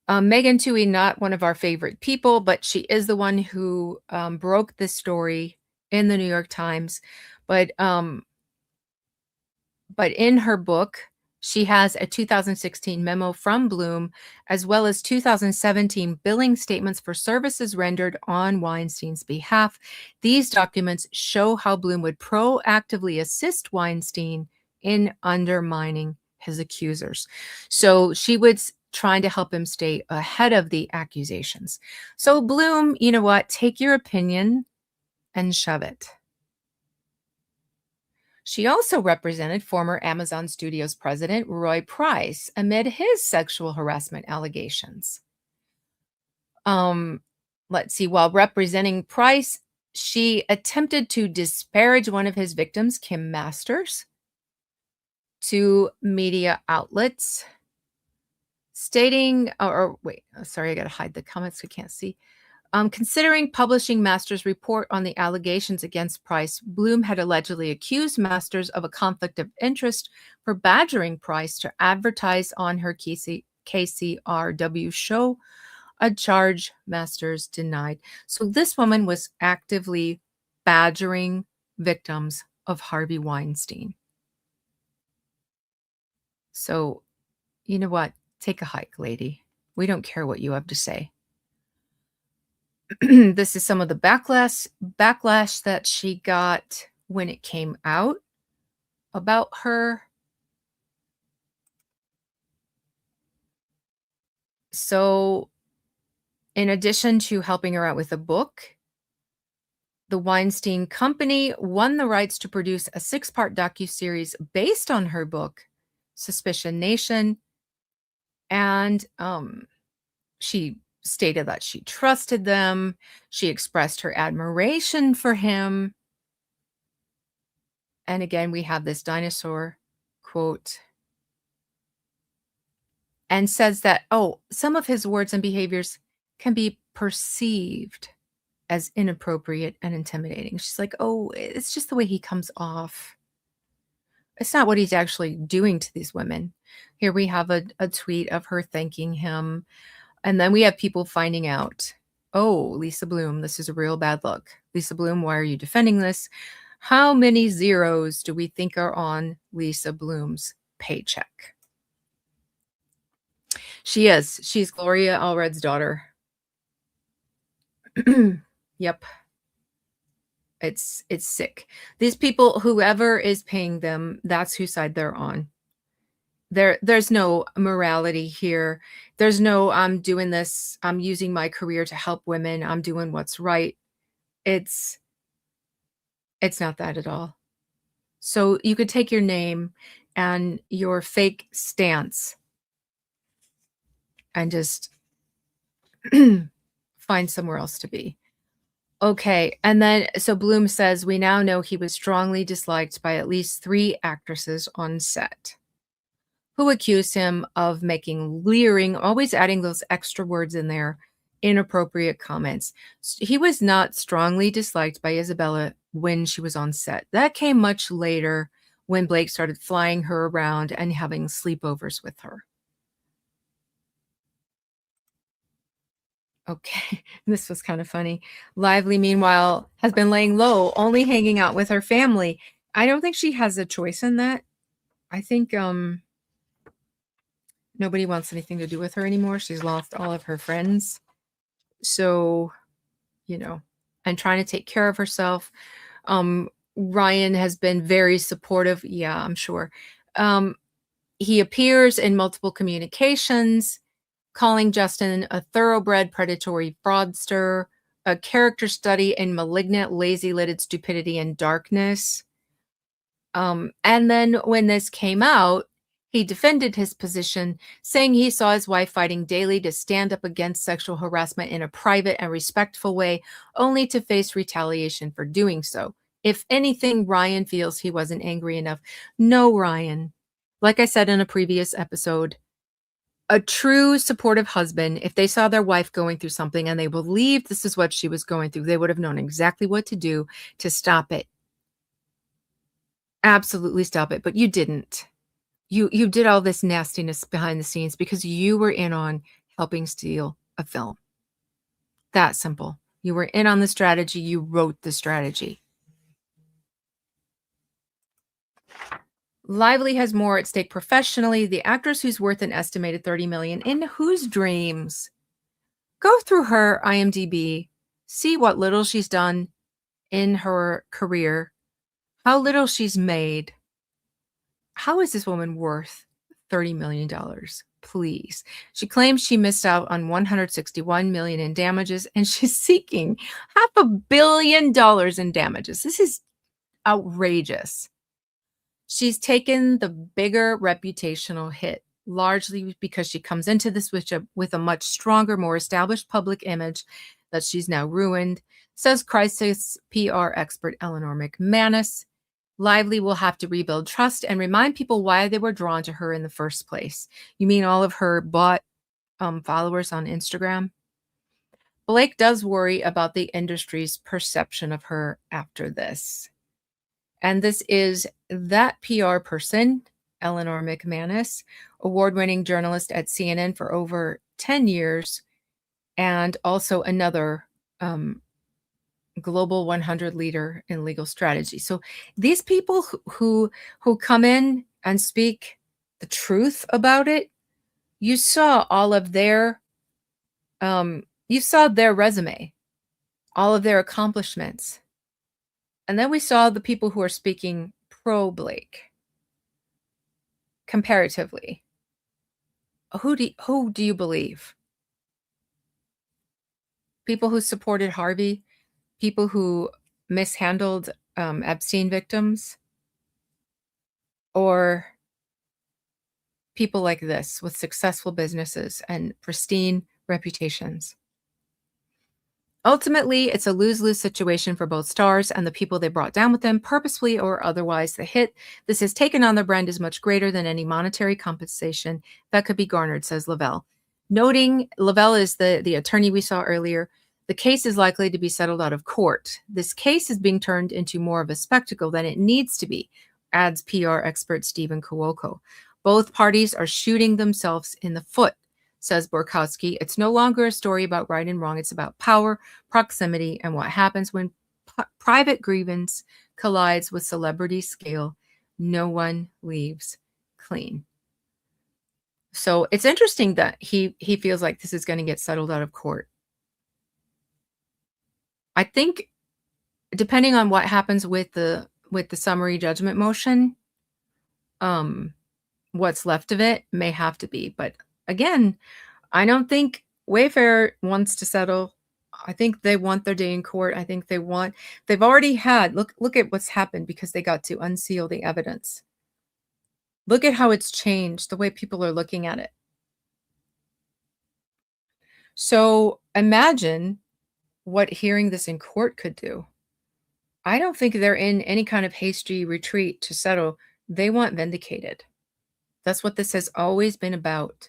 Megan Twohey, not one of our favorite people, but she is the one who broke this story in the New York Times. But in her book, she has a 2016 memo from Bloom, as well as 2017 billing statements for services rendered on Weinstein's behalf. These documents show how Bloom would proactively assist Weinstein in undermining his accusers. So she was trying to help him stay ahead of the accusations. So Bloom, you know what? Take your opinion and shove it. She also represented former Amazon Studios president Roy Price amid his sexual harassment allegations. Um, let's see, while representing Price, she attempted to disparage one of his victims, Kim Masters, to media outlets, stating, or wait, sorry, I got to hide the comments. We can't see. Considering publishing Masters' report on the allegations against Price, Bloom had allegedly accused Masters of a conflict of interest for badgering Price to advertise on her KCRW show, a charge Masters denied. So this woman was actively badgering victims of Harvey Weinstein. So, you know what? Take a hike, lady. We don't care what you have to say. This is some of the backlash that she got when it came out about her. So, in addition to helping her out with a book, the Weinstein Company won the rights to produce a 6-part docuseries based on her book, Suspicion Nation, and she stated that she trusted them. She expressed her admiration for him. And again, we have this dinosaur quote and says that, oh, some of his words and behaviors can be perceived as inappropriate and intimidating. She's like, oh, it's just the way he comes off. It's not what he's actually doing to these women. Here we have a tweet of her thanking him. And then we have people finding out, oh, Lisa Bloom, this is a real bad look. Lisa Bloom, why are you defending this? How many zeros do we think are on Lisa Bloom's paycheck? She is. She's Gloria Allred's daughter. Yep. It's sick. These people, whoever is paying them, that's whose side they're on. There's no morality here. There's no, I'm doing this, I'm using my career to help women, I'm doing what's right. It's not that at all. So you could take your name and your fake stance and just find somewhere else to be. Okay, and then so Bloom says, we now know he was strongly disliked by at least 3 actresses on set who accused him of making leering, always adding those extra words in there, inappropriate comments. He was not strongly disliked by Isabella when she was on set. That came much later when Blake started flying her around and having sleepovers with her. Okay, this was kind of funny. Lively, meanwhile, has been laying low, only hanging out with her family. I don't think she has a choice in that. I think nobody wants anything to do with her anymore. She's lost all of her friends. So, and trying to take care of herself. Ryan has been very supportive. Yeah, I'm sure. He appears in multiple communications, calling Justin a thoroughbred predatory fraudster, a character study in malignant, lazy-lidded stupidity and darkness. And then when this came out, he defended his position, saying he saw his wife fighting daily to stand up against sexual harassment in a private and respectful way, only to face retaliation for doing so. If anything, Ryan feels he wasn't angry enough. No, Ryan. Like I said in a previous episode, a true supportive husband, if they saw their wife going through something and they believed this is what she was going through, they would have known exactly what to do to stop it. Absolutely stop it. But you didn't. You did all this nastiness behind the scenes because you were in on helping steal a film. That simple. You were in on the strategy. You wrote the strategy. Lively has more at stake professionally. The actress who's worth an estimated $30 million, in whose dreams? Go through her IMDb, see what little she's done in her career, how little she's made. How is this woman worth $30 million? Please. She claims she missed out on $161 million in damages, and she's seeking $500 million in damages. This is outrageous. She's taken the bigger reputational hit, largely because she comes into this with a much stronger, more established public image that she's now ruined, says crisis PR expert Eleanor McManus. Lively will have to rebuild trust and remind people why they were drawn to her in the first place. You mean all of her bot followers on Instagram? Blake does worry about the industry's perception of her after this. And this is that PR person, Eleanor McManus, award-winning journalist at CNN for over 10 years, and also another global 100 leader in legal strategy. So these people who come in and speak the truth about it, you saw all of their you saw their resume, all of their accomplishments. And then we saw the people who are speaking pro Blake comparatively. Who do you believe? People who supported Harvey, people who mishandled Epstein victims, or people like this with successful businesses and pristine reputations? Ultimately, it's a lose-lose situation for both stars and the people they brought down with them, purposefully or otherwise. The hit this has taken on their brand is much greater than any monetary compensation that could be garnered, says Lavelle. Noting Lavelle is the attorney we saw earlier, the case is likely to be settled out of court. This case is being turned into more of a spectacle than it needs to be, adds PR expert Stephen Kowoko. Both parties are shooting themselves in the foot, says Borkowski. It's no longer a story about right and wrong. It's about power, proximity, and what happens when private grievance collides with celebrity scale. No one leaves clean. So it's interesting that he feels like this is going to get settled out of court. I think depending on what happens with the summary judgment motion, what's left of it may have to be. But again, I don't think Wayfarer wants to settle. I think they want their day in court. I think they've already had, look at what's happened because they got to unseal the evidence. Look at how it's changed, the way people are looking at it. So imagine what hearing this in court could do. I don't think they're in any kind of hasty retreat to settle. They want vindicated. That's what this has always been about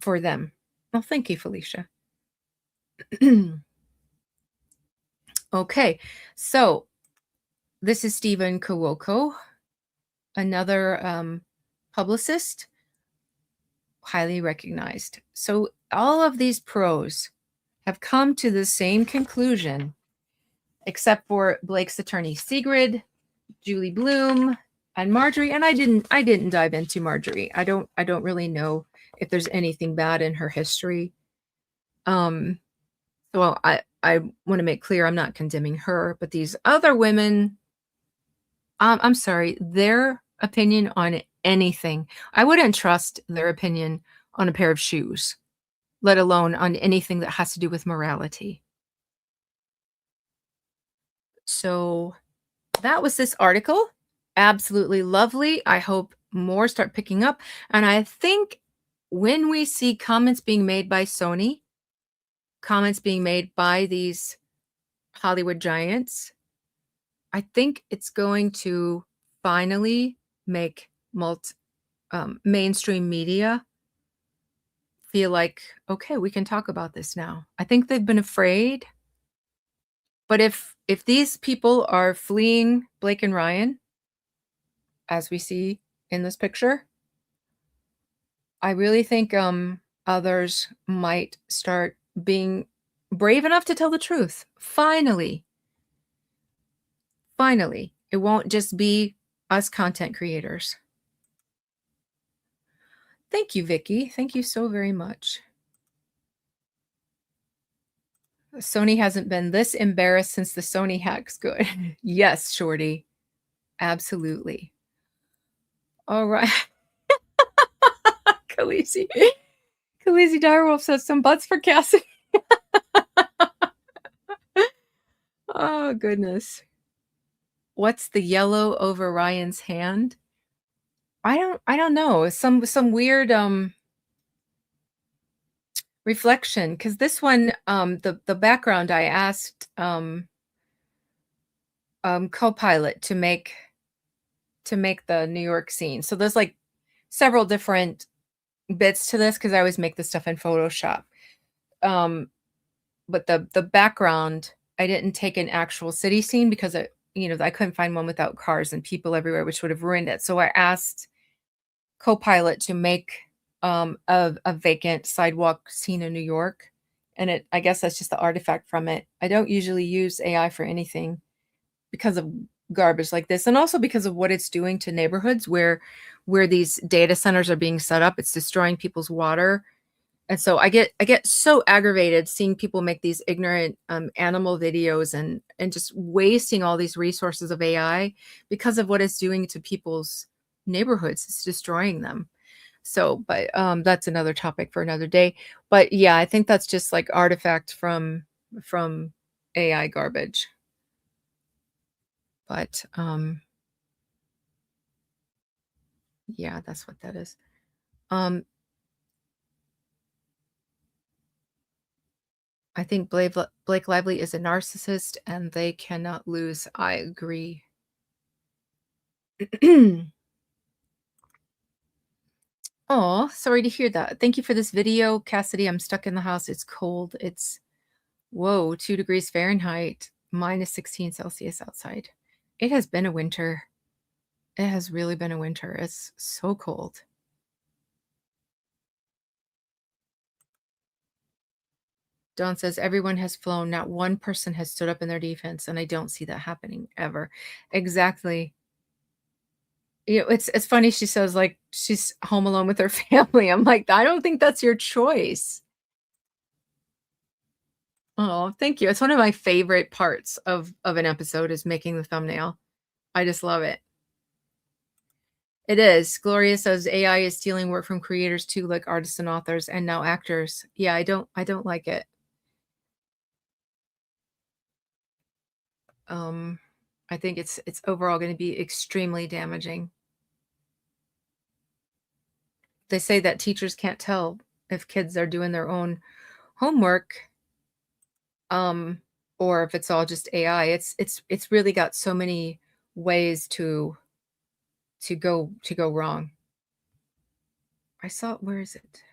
for them. Well, thank you, Felicia. Okay, so this is Stephen Kowoko, another publicist, highly recognized. So all of these pros have come to the same conclusion, except for Blake's attorney Sigrid, Julie Bloom, and Marjorie. And I didn't dive into Marjorie. I don't really know if there's anything bad in her history. So I want to make clear I'm not condemning her, but these other women, I'm sorry, their opinion on anything, I wouldn't trust their opinion on a pair of shoes, let alone on anything that has to do with morality. So that was this article. Absolutely lovely. I hope more start picking up. And I think when we see comments being made by Sony, comments being made by these Hollywood giants, I think it's going to finally make mainstream media feel like, okay, we can talk about this now. I think they've been afraid. But if these people are fleeing Blake and Ryan, as we see in this picture, I really think others might start being brave enough to tell the truth. Finally, it won't just be us content creators. Thank you, Vicky. Thank you so very much. Sony hasn't been this embarrassed since the Sony hacks. Good. Yes, Shorty. Absolutely. All right. Khaleesi Direwolf says some butts for Cassie. Oh, goodness. What's the yellow over Ryan's hand? I don't know. Some weird reflection, because this one, the background I asked Copilot to make the New York scene. So there's like several different bits to this because I always make this stuff in Photoshop. Um, but the background, I didn't take an actual city scene because I couldn't find one without cars and people everywhere, which would have ruined it. So I asked Copilot to make a vacant sidewalk scene in New York. And I guess that's just the artifact from it. I don't usually use AI for anything because of garbage like this, and also because of what it's doing to neighborhoods where these data centers are being set up. It's destroying people's water. And so I get so aggravated seeing people make these ignorant animal videos and just wasting all these resources of AI because of what it's doing to people's neighborhoods. It's destroying them. So, but that's another topic for another day. But yeah, I think that's just like artifact from AI garbage. But yeah, that's what that is. Um, I think Blake Lively is a narcissist and they cannot lose. I agree. Oh, sorry to hear that. Thank you for this video, Cassidy. I'm stuck in the house. It's cold. It's, whoa, 2 degrees Fahrenheit, minus 16 Celsius outside. It has been a winter. It has really been a winter. It's so cold. Dawn says everyone has flown. Not one person has stood up in their defense, and I don't see that happening ever. Exactly. It's funny. She says like she's home alone with her family. I'm like, I don't think that's your choice. Oh, thank you. It's one of my favorite parts of an episode is making the thumbnail. I just love it. It is. Gloria says AI is stealing work from creators too, like artists and authors, and now actors. Yeah, I don't like it. Um, I think it's overall going to be extremely damaging. They say that teachers can't tell if kids are doing their own homework, um, or if it's all just AI. It's really got so many ways to go wrong. I saw, where is it?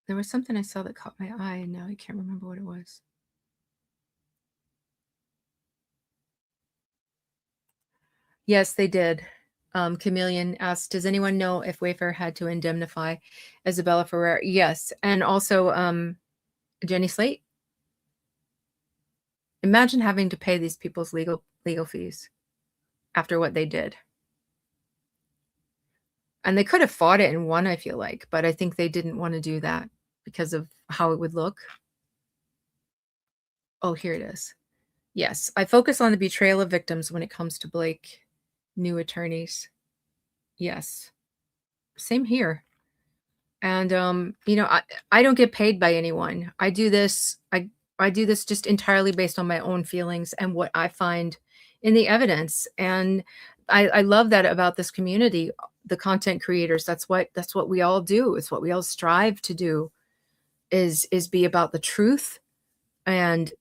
There was something I saw that caught my eye, and now I can't remember what it was. Yes, they did. Chameleon asked, "Does anyone know if Wayfarer had to indemnify Isabella Ferrer?" Yes, and also Jenny Slate. Imagine having to pay these people's legal fees after what they did. And they could have fought it and won, I feel like, but I think they didn't want to do that because of how it would look. Oh, here it is. Yes, I focus on the betrayal of victims when it comes to Blake, new attorneys. Yes, same here. And I don't get paid by anyone. I do this just entirely based on my own feelings and what I find in the evidence. And I love that about this community, the content creators. That's what we all do. It's what we all strive to do is be about the truth. And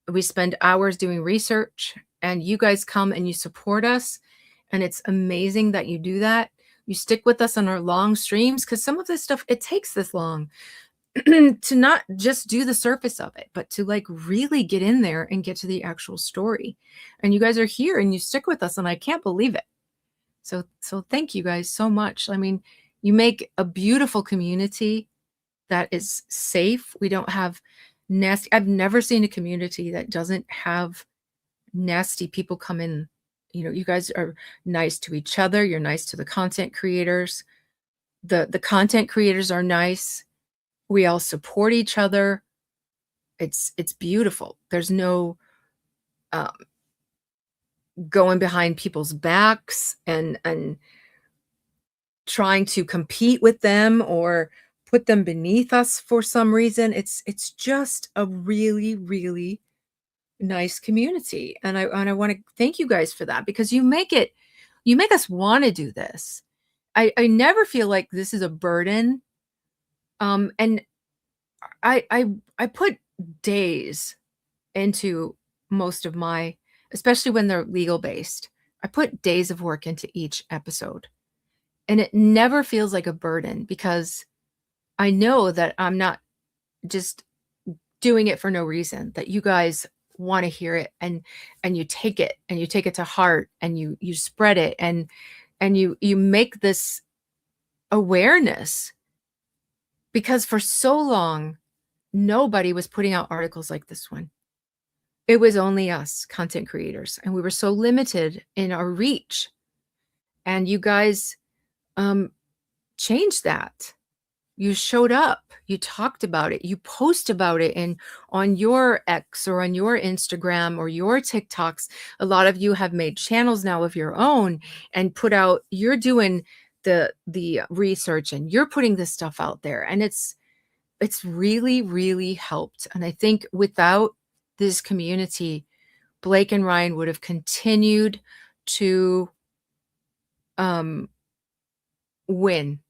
we spend hours doing research, and you guys come and you support us, and it's amazing that you do that. You stick with us on our long streams because some of this stuff, it takes this long to not just do the surface of it, but to like really get in there and get to the actual story. And you guys are here and you stick with us, and I can't believe it. So thank you guys so much. I mean, you make a beautiful community that is safe. We don't have nasty, I've never seen a community that doesn't have nasty people come in. You guys are nice to each other. You're nice to the content creators. The content creators are nice. We all support each other. It's beautiful. There's no um, going behind people's backs and trying to compete with them or put them beneath us for some reason. It's just a really, really nice community, and I wanna thank you guys for that because you make us wanna do this. I never feel like this is a burden, and I put days into most of my especially when they're legal based. I put days of work into each episode, and it never feels like a burden because I know that I'm not just doing it for no reason, that you guys wanna hear it and you take it to heart and you spread it and you make this awareness because for so long, nobody was putting out articles like this one. It was only us content creators, and we were so limited in our reach, and you guys, um, changed that. You showed up, you talked about it, you post about it in on your X or on your Instagram or your TikToks. A lot of you have made channels now of your own and put out you're doing the research and you're putting this stuff out there, and it's really, really helped, and I think without this community, Blake and Ryan would have continued to, um, win.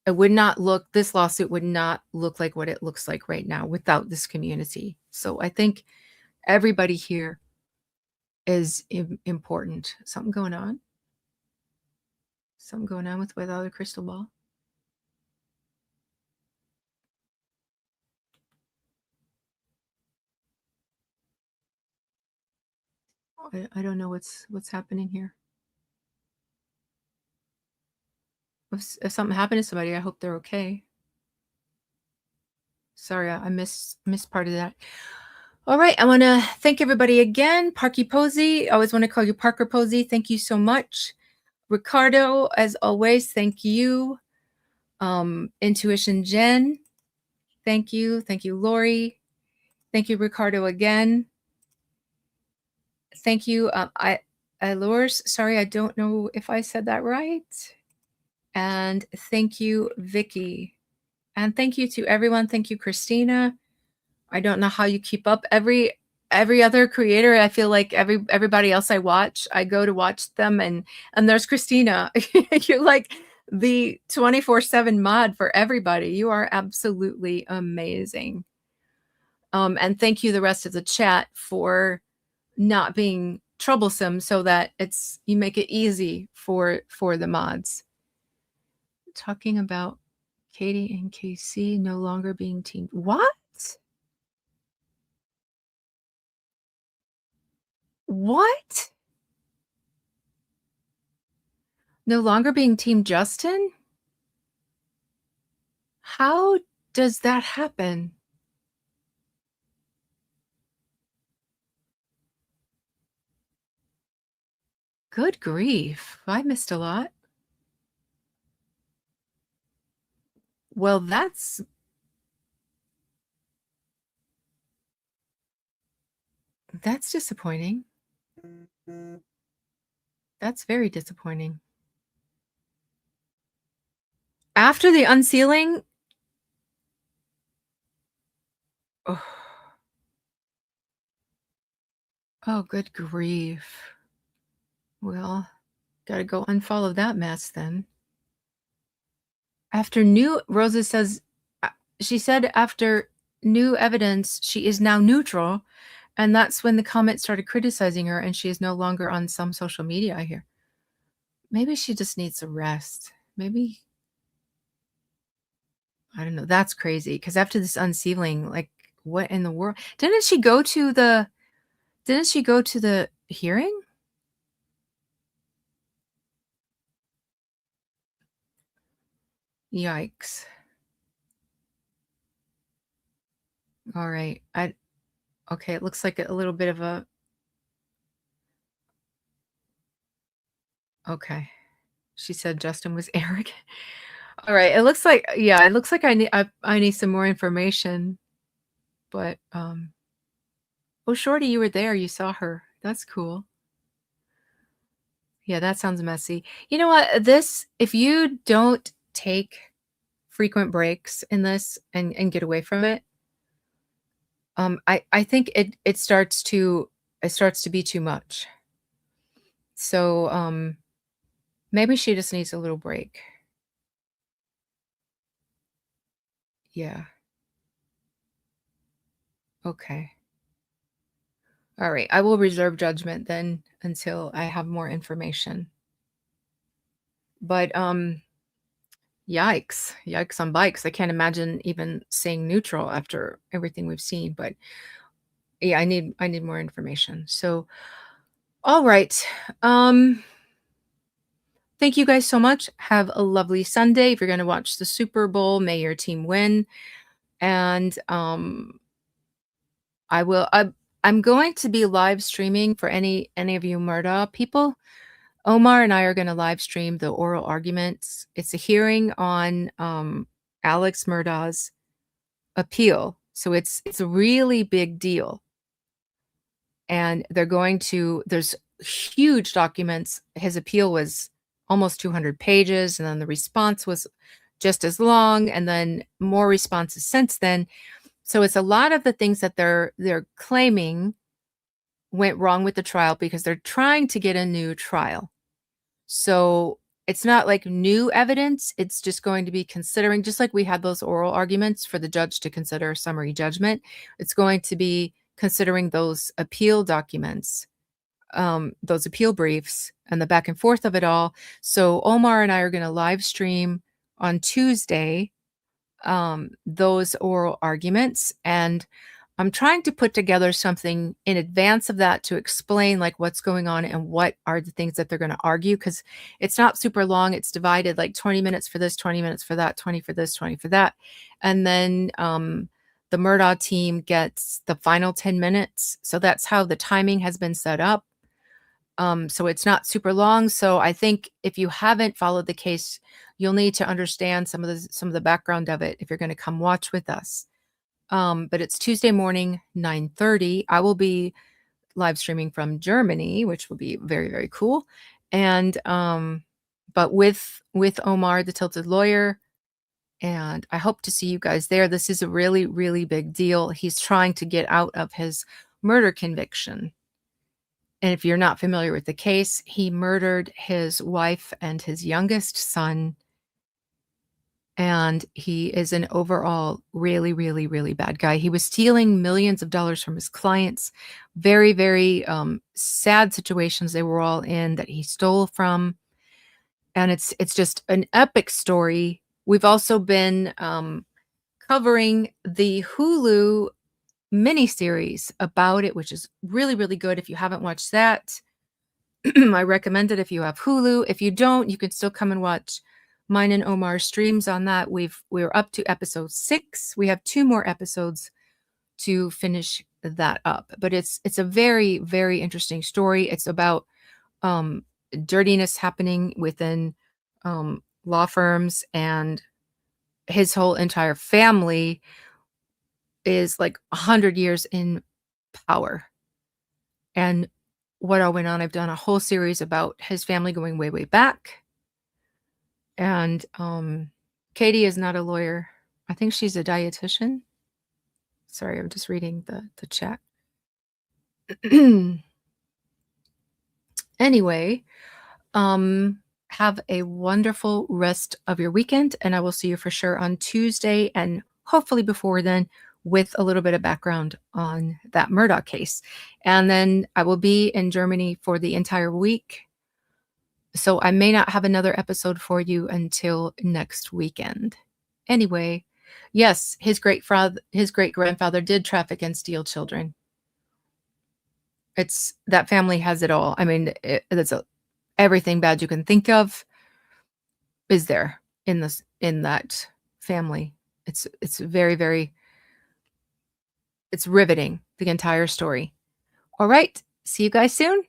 It would not look this lawsuit would not look like what it looks like right now without this community. So I think everybody here is important. Something going on? Something going on without a crystal ball? I don't know what's happening here. If something happened to somebody, I hope they're okay. Sorry, I missed part of that. All right, I want to thank everybody again. Parky Posey, I always want to call you Parker Posey. Thank you so much. Ricardo, as always, thank you. Intuition Jen, thank you. Thank you, Lori. Thank you, Ricardo, again. Thank you. Lors, sorry, I don't know if I said that right. And thank you, Vicky. And thank you to everyone. Thank you, Christina. I don't know how you keep up. Every other creator, I feel like everybody else I watch, I go to watch them and there's Christina. You're like the 24/7 mod for everybody. You are absolutely amazing. And thank you the rest of the chat for not being troublesome so that you make it easy for the mods. Talking about Katie and KC no longer being teamed. What? What? No longer being Team Justin? How does that happen? Good grief. I missed a lot. Well, that's disappointing. That's very disappointing. After the unsealing? Oh, oh good grief. Well, gotta go unfollow that mess then. After new Rosa says she said after new evidence, she is now neutral, and that's when the comments started criticizing her, and she is no longer on some social media, I hear. Maybe she just needs a rest. Maybe I don't know. That's crazy because after this unsealing, like, what in the world? Didn't she go to the hearing? Yikes. All right. Okay, it looks like a little bit of a okay. She said Justin was arrogant. All right. It looks like yeah, it looks like I need some more information. But oh Shorty, you were there. You saw her. That's cool. Yeah, that sounds messy. You know what? If you don't take frequent breaks in this and get away from it, I think it starts to be too much. So, maybe she just needs a little break. Yeah. Okay. All right. I will reserve judgment then until I have more information. But, yikes. Yikes on bikes. I can't imagine even saying neutral after everything we've seen, but yeah, I need more information. So, all right. Um, thank you guys so much. Have a lovely Sunday. If you're going to watch the Super Bowl, may your team win. And I'm going to be live streaming for any of you Murdaugh people. Omar and I are going to live stream the oral arguments. It's a hearing on Alex Murdaugh's appeal. So it's a really big deal. And there's huge documents. His appeal was almost 200 pages, and then the response was just as long, and then more responses since then. So it's a lot of the things that they're claiming went wrong with the trial because they're trying to get a new trial. So it's not like new evidence. It's just going to be considering, just like we had those oral arguments for the judge to consider summary judgment. It's going to be considering those appeal documents, those appeal briefs, and the back and forth of it all. So Omar and I are going to live stream on Tuesday those oral arguments, and I'm trying to put together something in advance of that to explain like what's going on and what are the things that they're going to argue, because it's not super long. It's divided like 20 minutes for this, 20 minutes for that, 20 for this, 20 for that. And then the Murdaugh team gets the final 10 minutes. So that's how the timing has been set up. So it's not super long. So I think if you haven't followed the case, you'll need to understand some of the background of it if you're going to come watch with us. But it's Tuesday morning, 9:30. I will be live streaming from Germany, which will be very, very cool. And but with Omar, the Tilted Lawyer, and I hope to see you guys there. This is a really, really big deal. He's trying to get out of his murder conviction. And if you're not familiar with the case, he murdered his wife and his youngest son. And he is an overall really, really, really bad guy. He was stealing millions of dollars from his clients. Very, very sad situations they were all in that he stole from. And it's just an epic story. We've also been covering the Hulu miniseries about it, which is really, really good. If you haven't watched that, I recommend it if you have Hulu. If you don't, you can still come and watch mine and Omar's streams on that. We're up to episode 6. We have 2 more episodes to finish that up. But it's a very, very interesting story. It's about dirtiness happening within law firms, and his whole entire family is like 100 years in power. And what all went on, I've done a whole series about his family going way, way back. And Katie is not a lawyer. I think she's a dietitian. Sorry, I'm just reading the chat. Anyway, have a wonderful rest of your weekend, and I will see you for sure on Tuesday, and hopefully before then, with a little bit of background on that Murdaugh case. And then I will be in Germany for the entire week. So I may not have another episode for you until next weekend. Anyway, yes, his great grandfather did traffic and steal children. It's that family has it all. I mean, everything bad you can think of is there in that family. It's very, very, it's riveting, the entire story. All right, see you guys soon.